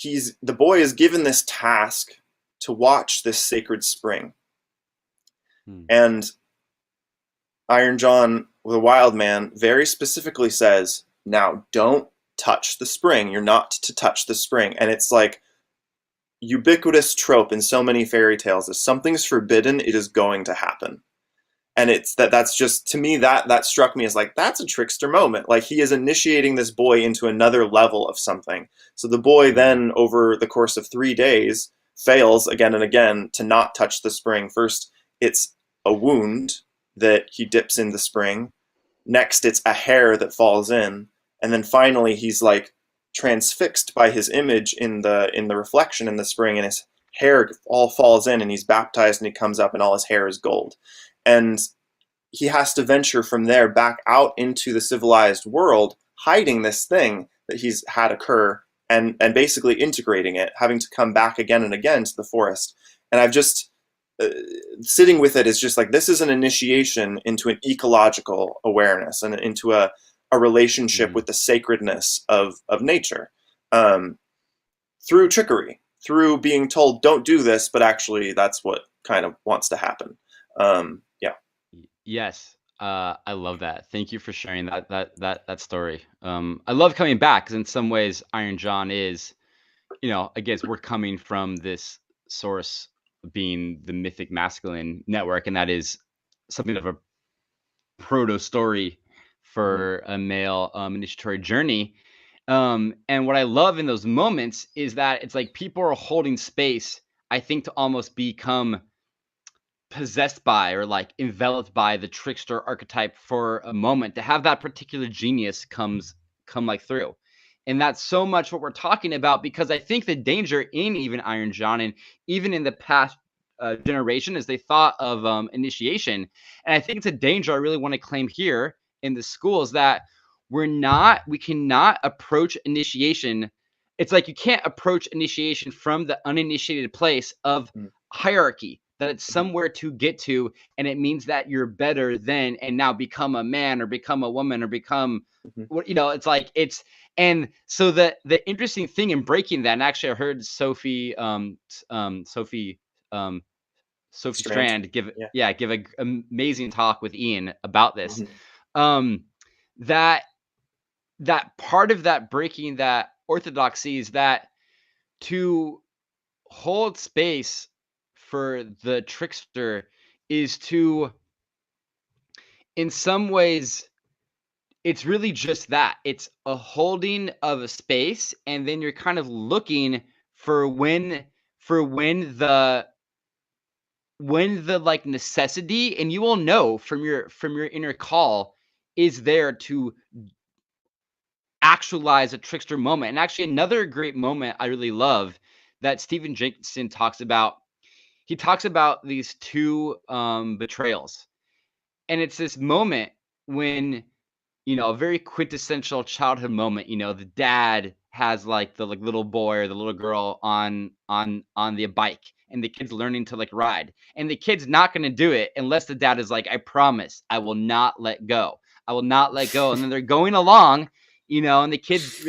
the boy is given this task to watch this sacred spring. And Iron John, the wild man, very specifically says, now don't touch the spring. You're not to touch the spring. And it's like ubiquitous trope in so many fairy tales. If something's forbidden, it is going to happen. And it's that's just, to me, that struck me as like, that's a trickster moment. Like, he is initiating this boy into another level of something. So the boy then, over the course of 3 days, fails again and again to not touch the spring. First, it's a wound that he dips in the spring. Next, it's a hair that falls in. And then finally, he's like transfixed by his image in the reflection in the spring, and his hair all falls in, and he's baptized, and he comes up, and all his hair is gold. And he has to venture from there back out into the civilized world, hiding this thing that he's had occur, and basically integrating it, having to come back again and again to the forest. And I've just, sitting with it is just like, this is an initiation into an ecological awareness and into a relationship with the sacredness of nature, through trickery, through being told, don't do this, but actually that's what kind of wants to happen. Yeah. Yes. I love that. Thank you for sharing that story. I love coming back, because in some ways Iron John is, I guess we're coming from this source being the mythic masculine network, and that is something of a proto story for a male initiatory journey. And what I love in those moments is that it's like people are holding space, I think, to almost become possessed by or like enveloped by the trickster archetype for a moment, to have that particular genius come like through. And that's so much what we're talking about, because I think the danger in even Iron John, and even in the past generation, as they thought of initiation, and I think it's a danger I really want to claim here in the schools, that we cannot approach initiation. It's like you can't approach initiation from the uninitiated place of hierarchy, that it's somewhere to get to, and it means that you're better than, and now become a man or become a woman or become what, it's like, it's. And so the interesting thing in breaking that, and actually I heard Sophie Strand give an amazing talk with Ian about this. That part of that breaking that orthodoxy is that to hold space for the trickster is to, in some ways, it's really just that. It's a holding of a space, and then you're kind of looking for when the like necessity, and you will know from your inner call, is there to actualize a trickster moment. And actually, another great moment I really love that Stephen Jenkinson talks about. He talks about these two betrayals, and it's this moment when, a very quintessential childhood moment. The dad has like the little boy or the little girl on the bike, and the kid's learning to like ride, and the kid's not going to do it unless the dad is like, I promise I will not let go. I will not let go. And then they're going along, and the kid's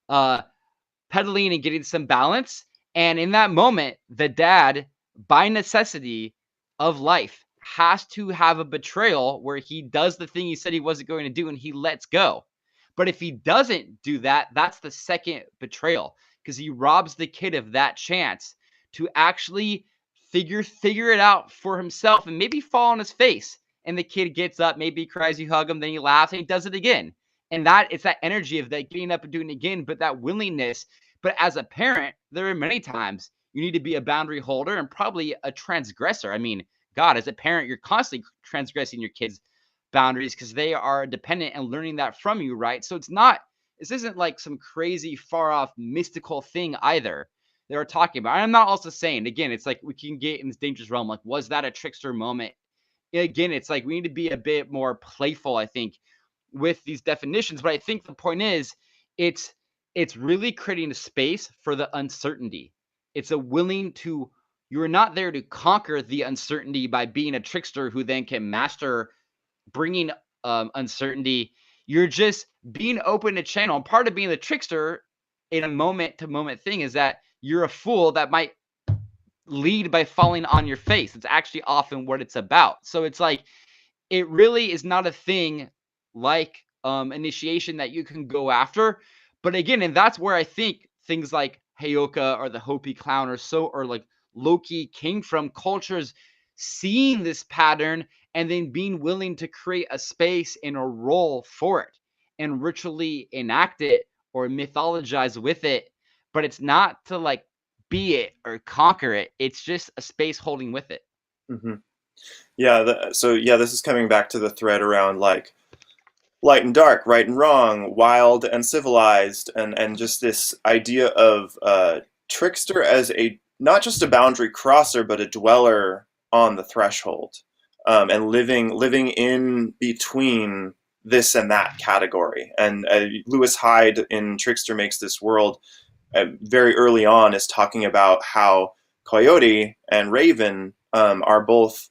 pedaling and getting some balance. And in that moment, the dad, by necessity of life, has to have a betrayal where he does the thing he said he wasn't going to do, and he lets go. But if he doesn't do that, that's the second betrayal, because he robs the kid of that chance to actually figure it out for himself, and maybe fall on his face. And the kid gets up, maybe cries, you hug him, then he laughs, and he does it again. And it's that energy of that getting up and doing it again, but that willingness. But as a parent, there are many times you need to be a boundary holder and probably a transgressor. I mean, God, as a parent, you're constantly transgressing your kids' boundaries because they are dependent and learning that from you, right? So this isn't like some crazy far off mystical thing either they were talking about. And I'm not also saying, again, it's like we can get in this dangerous realm. Like, was that a trickster moment? Again, it's like we need to be a bit more playful, I think, with these definitions. But I think the point is, it's really creating a space for the uncertainty. It's you're not there to conquer the uncertainty by being a trickster who then can master bringing uncertainty. You're just being open to channel. And part of being the trickster in a moment to moment thing is that you're a fool that might lead by falling on your face. It's actually often what it's about. So it's like, it really is not a thing like initiation that you can go after. But again, and that's where I think things like Heyoka or the Hopi clown or like Loki came from cultures seeing this pattern and then being willing to create a space and a role for it and ritually enact it or mythologize with it. But it's not to like be it or conquer it. It's just a space holding with it. Mm-hmm. Yeah. So yeah, this is coming back to the thread around like light and dark, right and wrong, wild and civilized, and just this idea of Trickster as a not just a boundary crosser, but a dweller on the threshold, and living in between this and that category. And Lewis Hyde in Trickster Makes This World very early on is talking about how Coyote and Raven are both,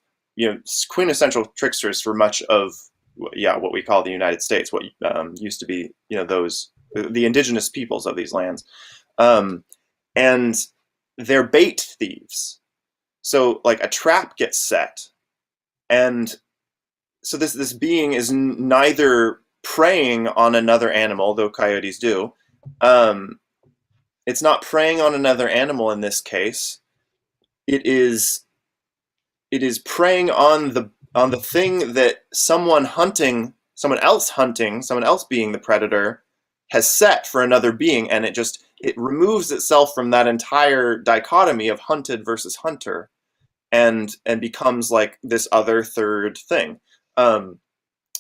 quintessential tricksters for much of what we call the United States, what used to be the indigenous peoples of these lands, and they're bait thieves. So like a trap gets set, and so this being is neither preying on another animal, though coyotes do. It's not preying on another animal in this case. It is preying on the thing that someone else being the predator, has set for another being, and it removes itself from that entire dichotomy of hunted versus hunter, and becomes like this other third thing. And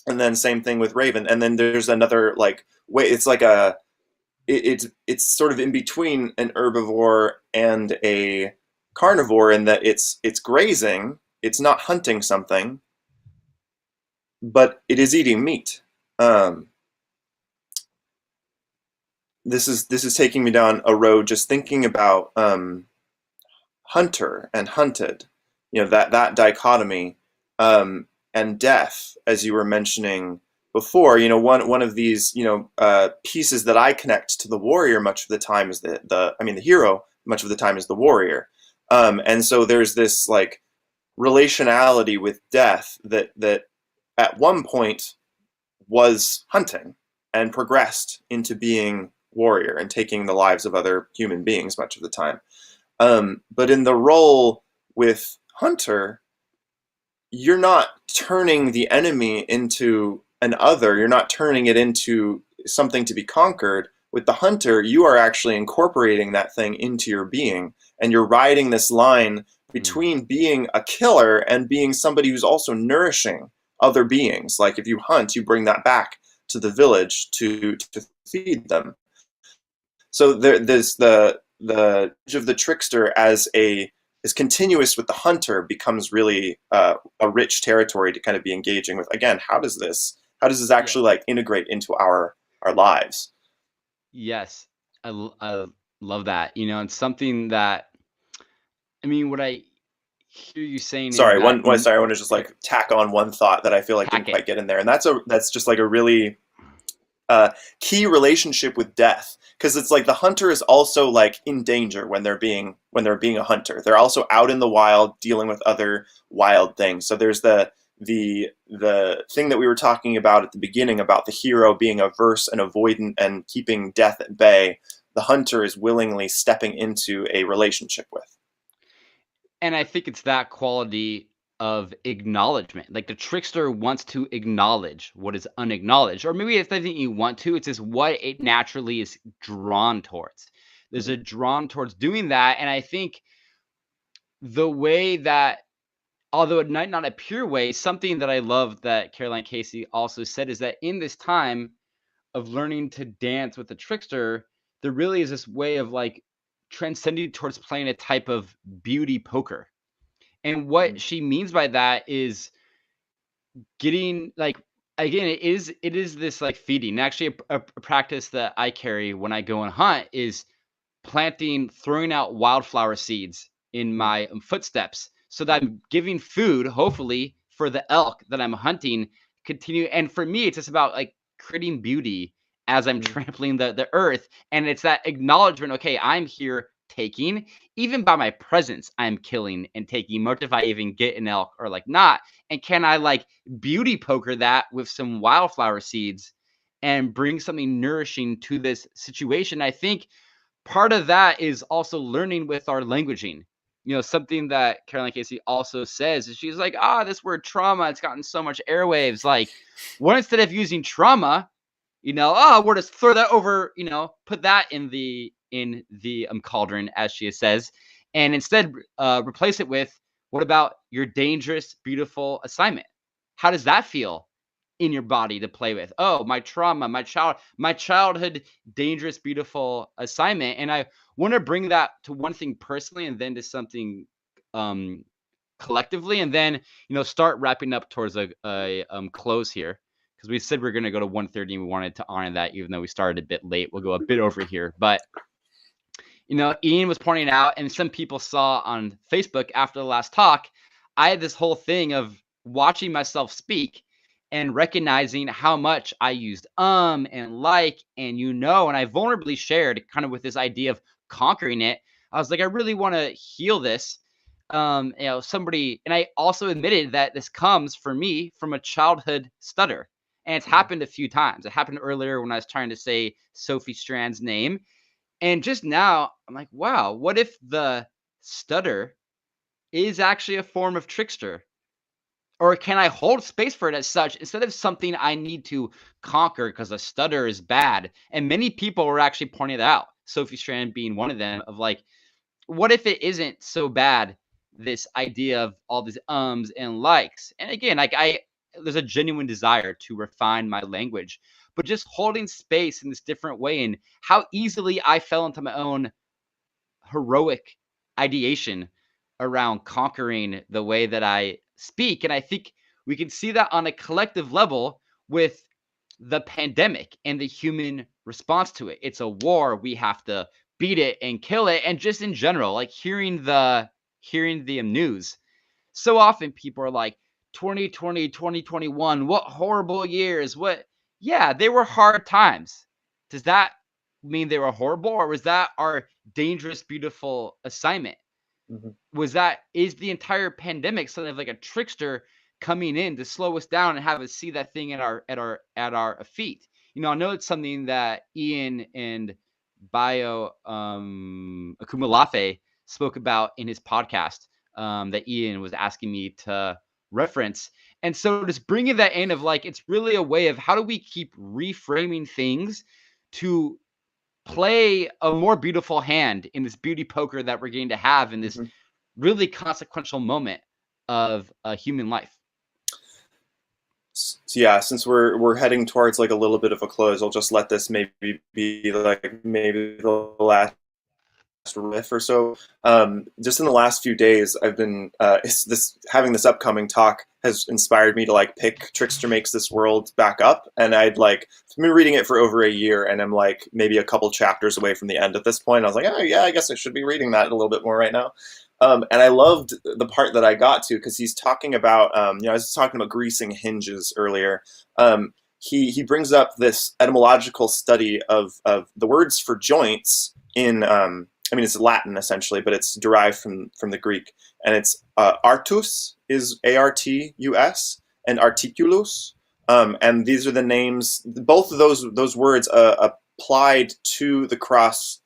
then same thing with Raven, and then there's another like way. It's like it's sort of in between an herbivore and a carnivore in that it's grazing. It's not hunting something, but it is eating meat. This is taking me down a road just thinking about hunter and hunted, that dichotomy, and death, as you were mentioning before. One of these pieces that I connect to the warrior much of the time is the hero much of the time is the warrior, and so there's this like relationality with death that at one point was hunting and progressed into being warrior and taking the lives of other human beings much of the time. But in the role with hunter, you're not turning the enemy into an other. You're not turning it into something to be conquered. With the hunter, you are actually incorporating that thing into your being, and you're riding this line between being a killer and being somebody who's also nourishing other beings. Like if you hunt, you bring that back to the village to feed them. So there's the image of the trickster as continuous with the hunter becomes really a rich territory to kind of be engaging with. Again, how does this actually like integrate into our lives? Yes, I love that. It's something that, what I hear you saying Sorry, is that sorry, I want to just like tack on one thought that I feel like didn't quite get in there, and that's just like a really key relationship with death, because it's like the hunter is also like in danger when they're being a hunter. They're also out in the wild dealing with other wild things. So there's the thing that we were talking about at the beginning about the hero being averse and avoidant and keeping death at bay. The hunter is willingly stepping into a relationship with. And I think it's that quality of acknowledgement. Like the trickster wants to acknowledge what is unacknowledged, or maybe it's not that you want to. It's just what it naturally is drawn towards. There's a drawn towards doing that, and I think the way that, although it might not appear way, something that I love that Caroline Casey also said is that in this time of learning to dance with the trickster, there really is this way of like transcending towards playing a type of beauty poker. And what she means by that is getting like, again, it is this like feeding. Actually, a practice that I carry when I go and hunt is throwing out wildflower seeds in my footsteps, so that I'm giving food, hopefully, for the elk that I'm hunting. Continue, and for me, it's just about like creating beauty as I'm trampling the earth, and it's that acknowledgement. Okay, I'm here taking, even by my presence, I'm killing and taking. Much if I even get an elk or like not, and can I like beauty poker that with some wildflower seeds and bring something nourishing to this situation? I think part of that is also learning with our languaging. something that Caroline Casey also says is she's like, this word trauma, it's gotten so much airwaves. Like, what instead of using trauma, we'll just throw that over, put that in the cauldron, as she says, and instead replace it with, what about your dangerous, beautiful assignment? How does that feel in your body to play with? Oh, my trauma, my childhood, dangerous, beautiful assignment. And I want to bring that to one thing personally, and then to something collectively, and then start wrapping up towards a close here, because we said we're going to go to 1:30 and we wanted to honor that, even though we started a bit late. We'll go a bit over here, but Ian was pointing out, and some people saw on Facebook after the last talk, I had this whole thing of watching myself speak and recognizing how much I used and like, and and I vulnerably shared kind of with this idea of conquering it. I was like, I really want to heal this. Somebody, and I also admitted that this comes for me from a childhood stutter. And it's happened a few times. It happened earlier when I was trying to say Sophie Strand's name. And just now, I'm like, wow, what if the stutter is actually a form of trickster? Or can I hold space for it as such instead of something I need to conquer because a stutter is bad? And many people were actually pointing it out, Sophie Strand being one of them, of like, what if it isn't so bad, this idea of all these and likes? And again, like there's a genuine desire to refine my language, but just holding space in this different way, and how easily I fell into my own heroic ideation around conquering the way that I speak. And I think we can see that on a collective level with the pandemic and the human response to it. It's a war. We have to beat it and kill it. And just in general, like hearing the news, so often people are like, 2020, 2021, what horrible years. Yeah, they were hard times. Does that mean they were horrible, or was that our dangerous, beautiful assignment? Is the entire pandemic something of like a trickster coming in to slow us down and have us see that thing at our feet? I know it's something that Ian and Bio Akumalafe spoke about in his podcast, that Ian was asking me to reference. And so just bringing that in of like, it's really a way of how do we keep reframing things to play a more beautiful hand in this beauty poker that we're going to have in this really consequential moment of a human life. So yeah, since we're heading towards like a little bit of a close, I'll just let this maybe be like maybe the last riff or so. Just in the last few days, I've been having this upcoming talk has inspired me to like pick Trickster Makes This World back up, and I've been reading it for over a year, and I'm like maybe a couple chapters away from the end at this point. I was like, oh yeah, I guess I should be reading that a little bit more right now. And I loved the part that I got to, because he's talking about, I was talking about greasing hinges earlier. He brings up this etymological study of the words for joints in, it's Latin essentially, but it's derived from the Greek. And it's artus is Artus, and articulus. And these are the names, both of those words applied to the cross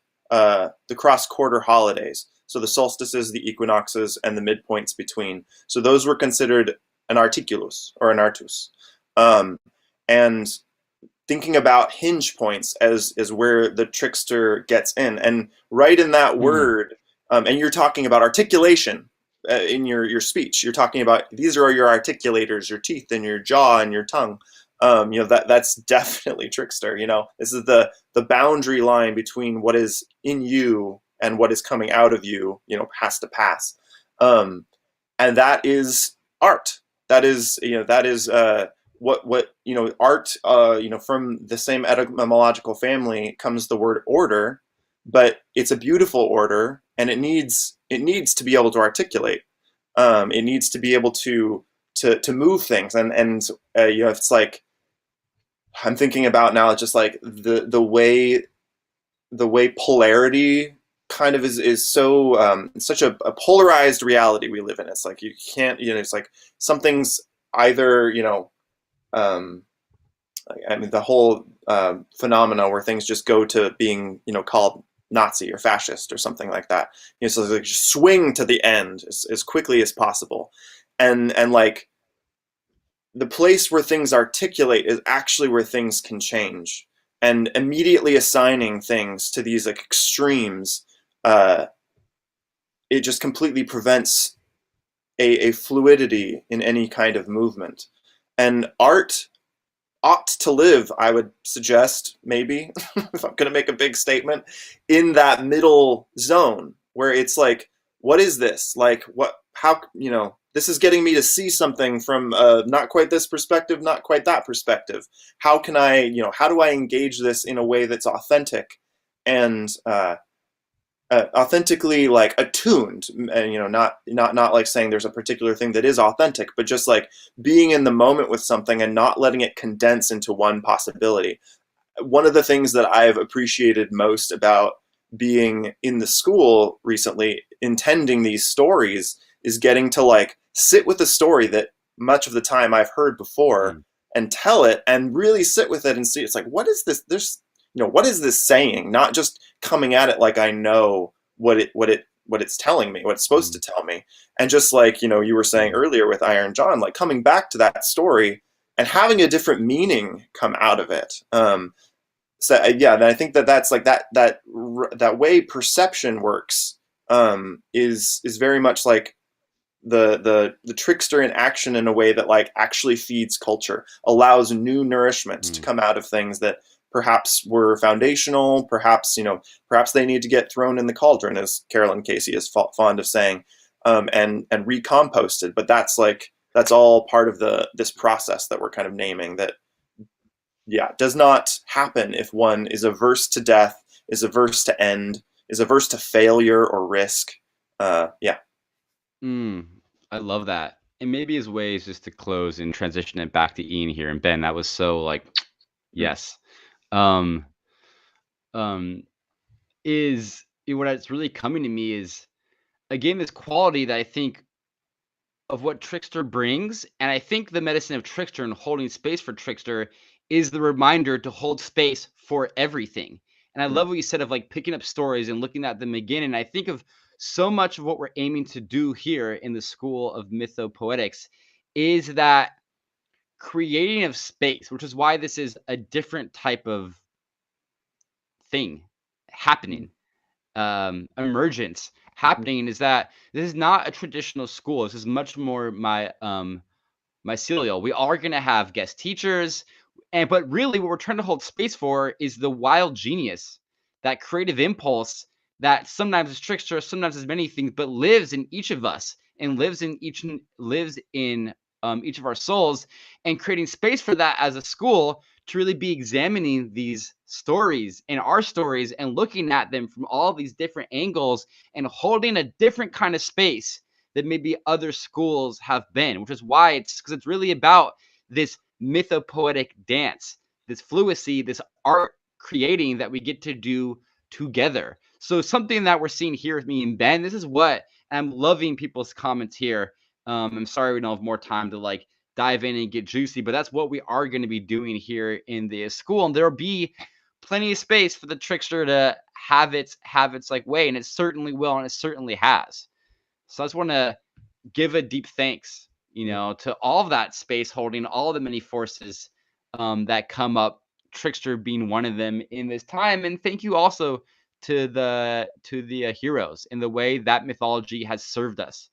quarter holidays. So the solstices, the equinoxes, and the midpoints between. So those were considered an articulus or an artus. And thinking about hinge points as where the trickster gets in. And right in that word, and you're talking about articulation in your speech. You're talking about these are your articulators, your teeth and your jaw and your tongue. That's definitely trickster. This is the boundary line between what is in you and what is coming out of you, has to pass. And that is art. That is what art, from the same etymological family comes the word order, but it's a beautiful order, and it needs to be able to articulate. It needs to be able to move things. And it's like, I'm thinking about now, just like the way polarity kind of is so such a polarized reality we live in. It's like you can't, it's like something's either, the whole phenomena where things just go to being, called Nazi or fascist or something like that. So like just swing to the end as quickly as possible, and like the place where things articulate is actually where things can change. And immediately assigning things to these like extremes, it just completely prevents a fluidity in any kind of movement. And art ought to live, I would suggest, maybe, if I'm going to make a big statement, in that middle zone where it's like, what is this? Like, what, how, this is getting me to see something from not quite this perspective, not quite that perspective. How can I, how do I engage this in a way that's authentic and authentically like attuned, and not like saying there's a particular thing that is authentic, but just like being in the moment with something and not letting it condense into one possibility. One of the things that I've appreciated most about being in the school recently, intending these stories, is getting to like sit with a story that much of the time I've heard before and tell it and really sit with it and see, it's like, what is this? What is this saying? Not just coming at it like I know what it's telling me, what it's supposed to tell me. And just like, you were saying earlier with Iron John, like coming back to that story and having a different meaning come out of it. So yeah, and I think that's like that way perception works, is very much like the trickster in action in a way that like actually feeds culture, allows new nourishment to come out of things that perhaps were foundational, perhaps they need to get thrown in the cauldron, as Carolyn Casey is fond of saying, and recomposted. But that's all part of this process that we're kind of naming, that does not happen if one is averse to death, is averse to end, is averse to failure or risk. I love that. And maybe as ways just to close and transition it back to Ian here, and Ben, that was so like, yes. Is what's really coming to me is, again, this quality that I think of what Trickster brings. And I think the medicine of Trickster and holding space for Trickster is the reminder to hold space for everything. And I love what you said of like picking up stories and looking at them again. And I think of so much of what we're aiming to do here in the School of Mythopoetics is that creating of space, which is why this is a different type of thing happening, emergence happening, is that this is not a traditional school. This is much more mycelial. We are going to have guest teachers, but really what we're trying to hold space for is the wild genius, that creative impulse that sometimes is Trickster, sometimes is many things, but lives in each of us and lives in each of our souls, and creating space for that as a school to really be examining these stories and our stories and looking at them from all these different angles and holding a different kind of space that maybe other schools have been, which is why it's really about this mythopoetic dance, this fluency, this art creating that we get to do together. So something that we're seeing here with me and Ben, this is what I'm loving people's comments here. I'm sorry we don't have more time to like dive in and get juicy, but that's what we are going to be doing here in the school. And there'll be plenty of space for the Trickster to have its like way, and it certainly will, and it certainly has. So I just want to give a deep thanks, to all of that space holding, all of the many forces that come up, Trickster being one of them in this time. And thank you also to the heroes in the way that mythology has served us,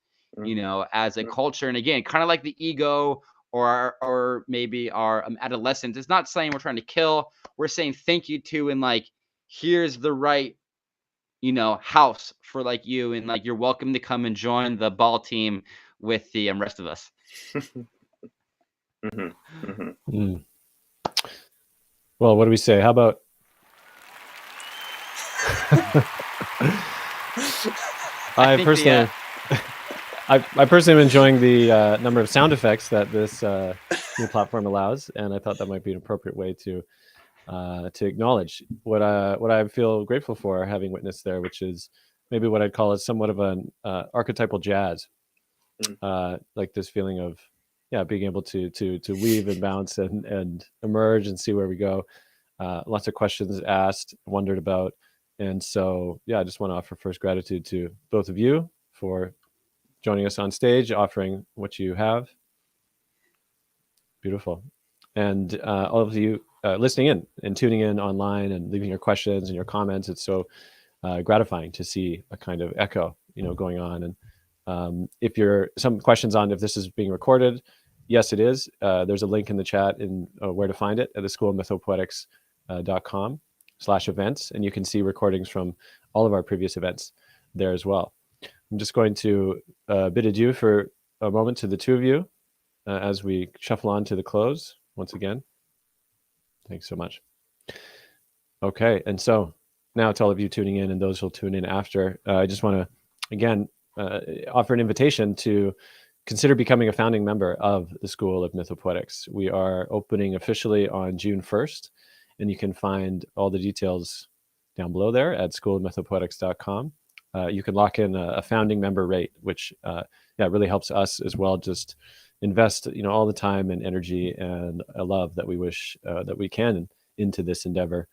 as a culture. And again, kind of like the ego or maybe our adolescence. It's not saying we're trying to kill. We're saying thank you to, and like, here's the right house for like you, and like you're welcome to come and join the ball team with the rest of us. Well, what do we say? How about I personally am enjoying the number of sound effects that this new platform allows, and I thought that might be an appropriate way to acknowledge what I feel grateful for having witnessed there, which is maybe what I'd call as somewhat of an archetypal jazz, like this feeling of being able to weave and bounce and emerge and see where we go. Lots of questions asked, wondered about, And so, yeah, I just want to offer first gratitude to both of you for joining us on stage, offering what you have. Beautiful. And all of you listening in and tuning in online and leaving your questions and your comments. It's so gratifying to see a kind of echo, going on. And if you're some questions on if this is being recorded, yes, it is. There's a link in the chat in where to find it at the schoolofmythopoetics.com/events, and you can see recordings from all of our previous events there as well. I'm just going to bid adieu for a moment to the two of you as we shuffle on to the close once again. Thanks so much. Okay, and so now to all of you tuning in and those who'll tune in after, I just want to again offer an invitation to consider becoming a founding member of the School of Mythopoetics. We are opening officially on June 1st, and you can find all the details down below there at schoolofmythopoetics.com. You can lock in a founding member rate, which really helps us as well. Just invest, all the time and energy and love that we wish that we can into this endeavor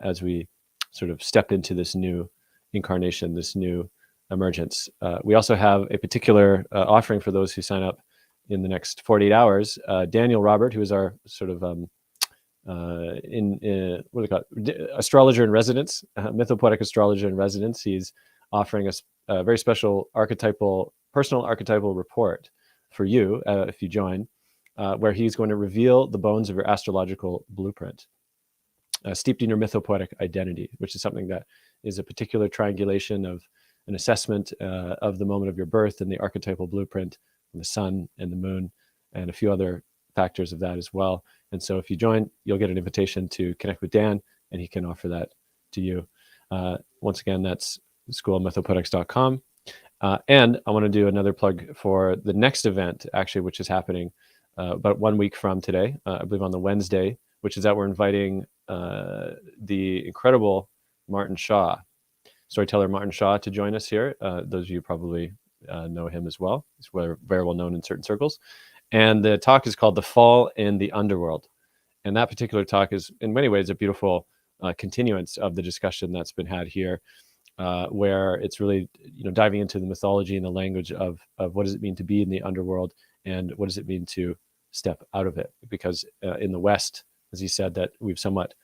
as we sort of step into this new incarnation, this new emergence. We also have a particular offering for those who sign up in the next 48 hours. Daniel Robert, who is our sort of what do they call it? Astrologer in residence, mythopoetic astrologer in residence. He's offering us a very special personal archetypal report for you if you join, where he's going to reveal the bones of your astrological blueprint, steeped in your mythopoetic identity, which is something that is a particular triangulation of an assessment of the moment of your birth and the archetypal blueprint, and the sun and the moon, and a few other factors of that as well. And so if you join, you'll get an invitation to connect with Dan, and he can offer that to you. Once again, that's schoolofmythopoetics.com. And I want to do another plug for the next event, actually, which is happening about 1 week from today, I believe on the Wednesday, which is that we're inviting the incredible Martin Shaw, storyteller Martin Shaw, to join us here. Those of you probably know him as well. He's very well known in certain circles. And the talk is called The Fall in the Underworld. And that particular talk is in many ways a beautiful continuance of the discussion that's been had here, where it's really diving into the mythology and the language of what does it mean to be in the underworld, and what does it mean to step out of it. Because in the West, as he said, that we've somewhat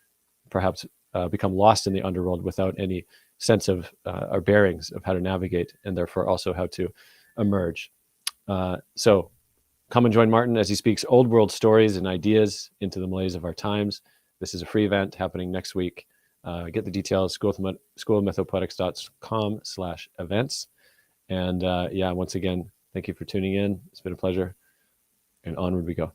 perhaps become lost in the underworld without any sense of our bearings of how to navigate, and therefore also how to emerge. So come and join Martin as he speaks old world stories and ideas into the malaise of our times. This is a free event happening next week. Get the details, schoolofmythopoetics.com/events. And once again, thank you for tuning in. It's been a pleasure, and onward we go.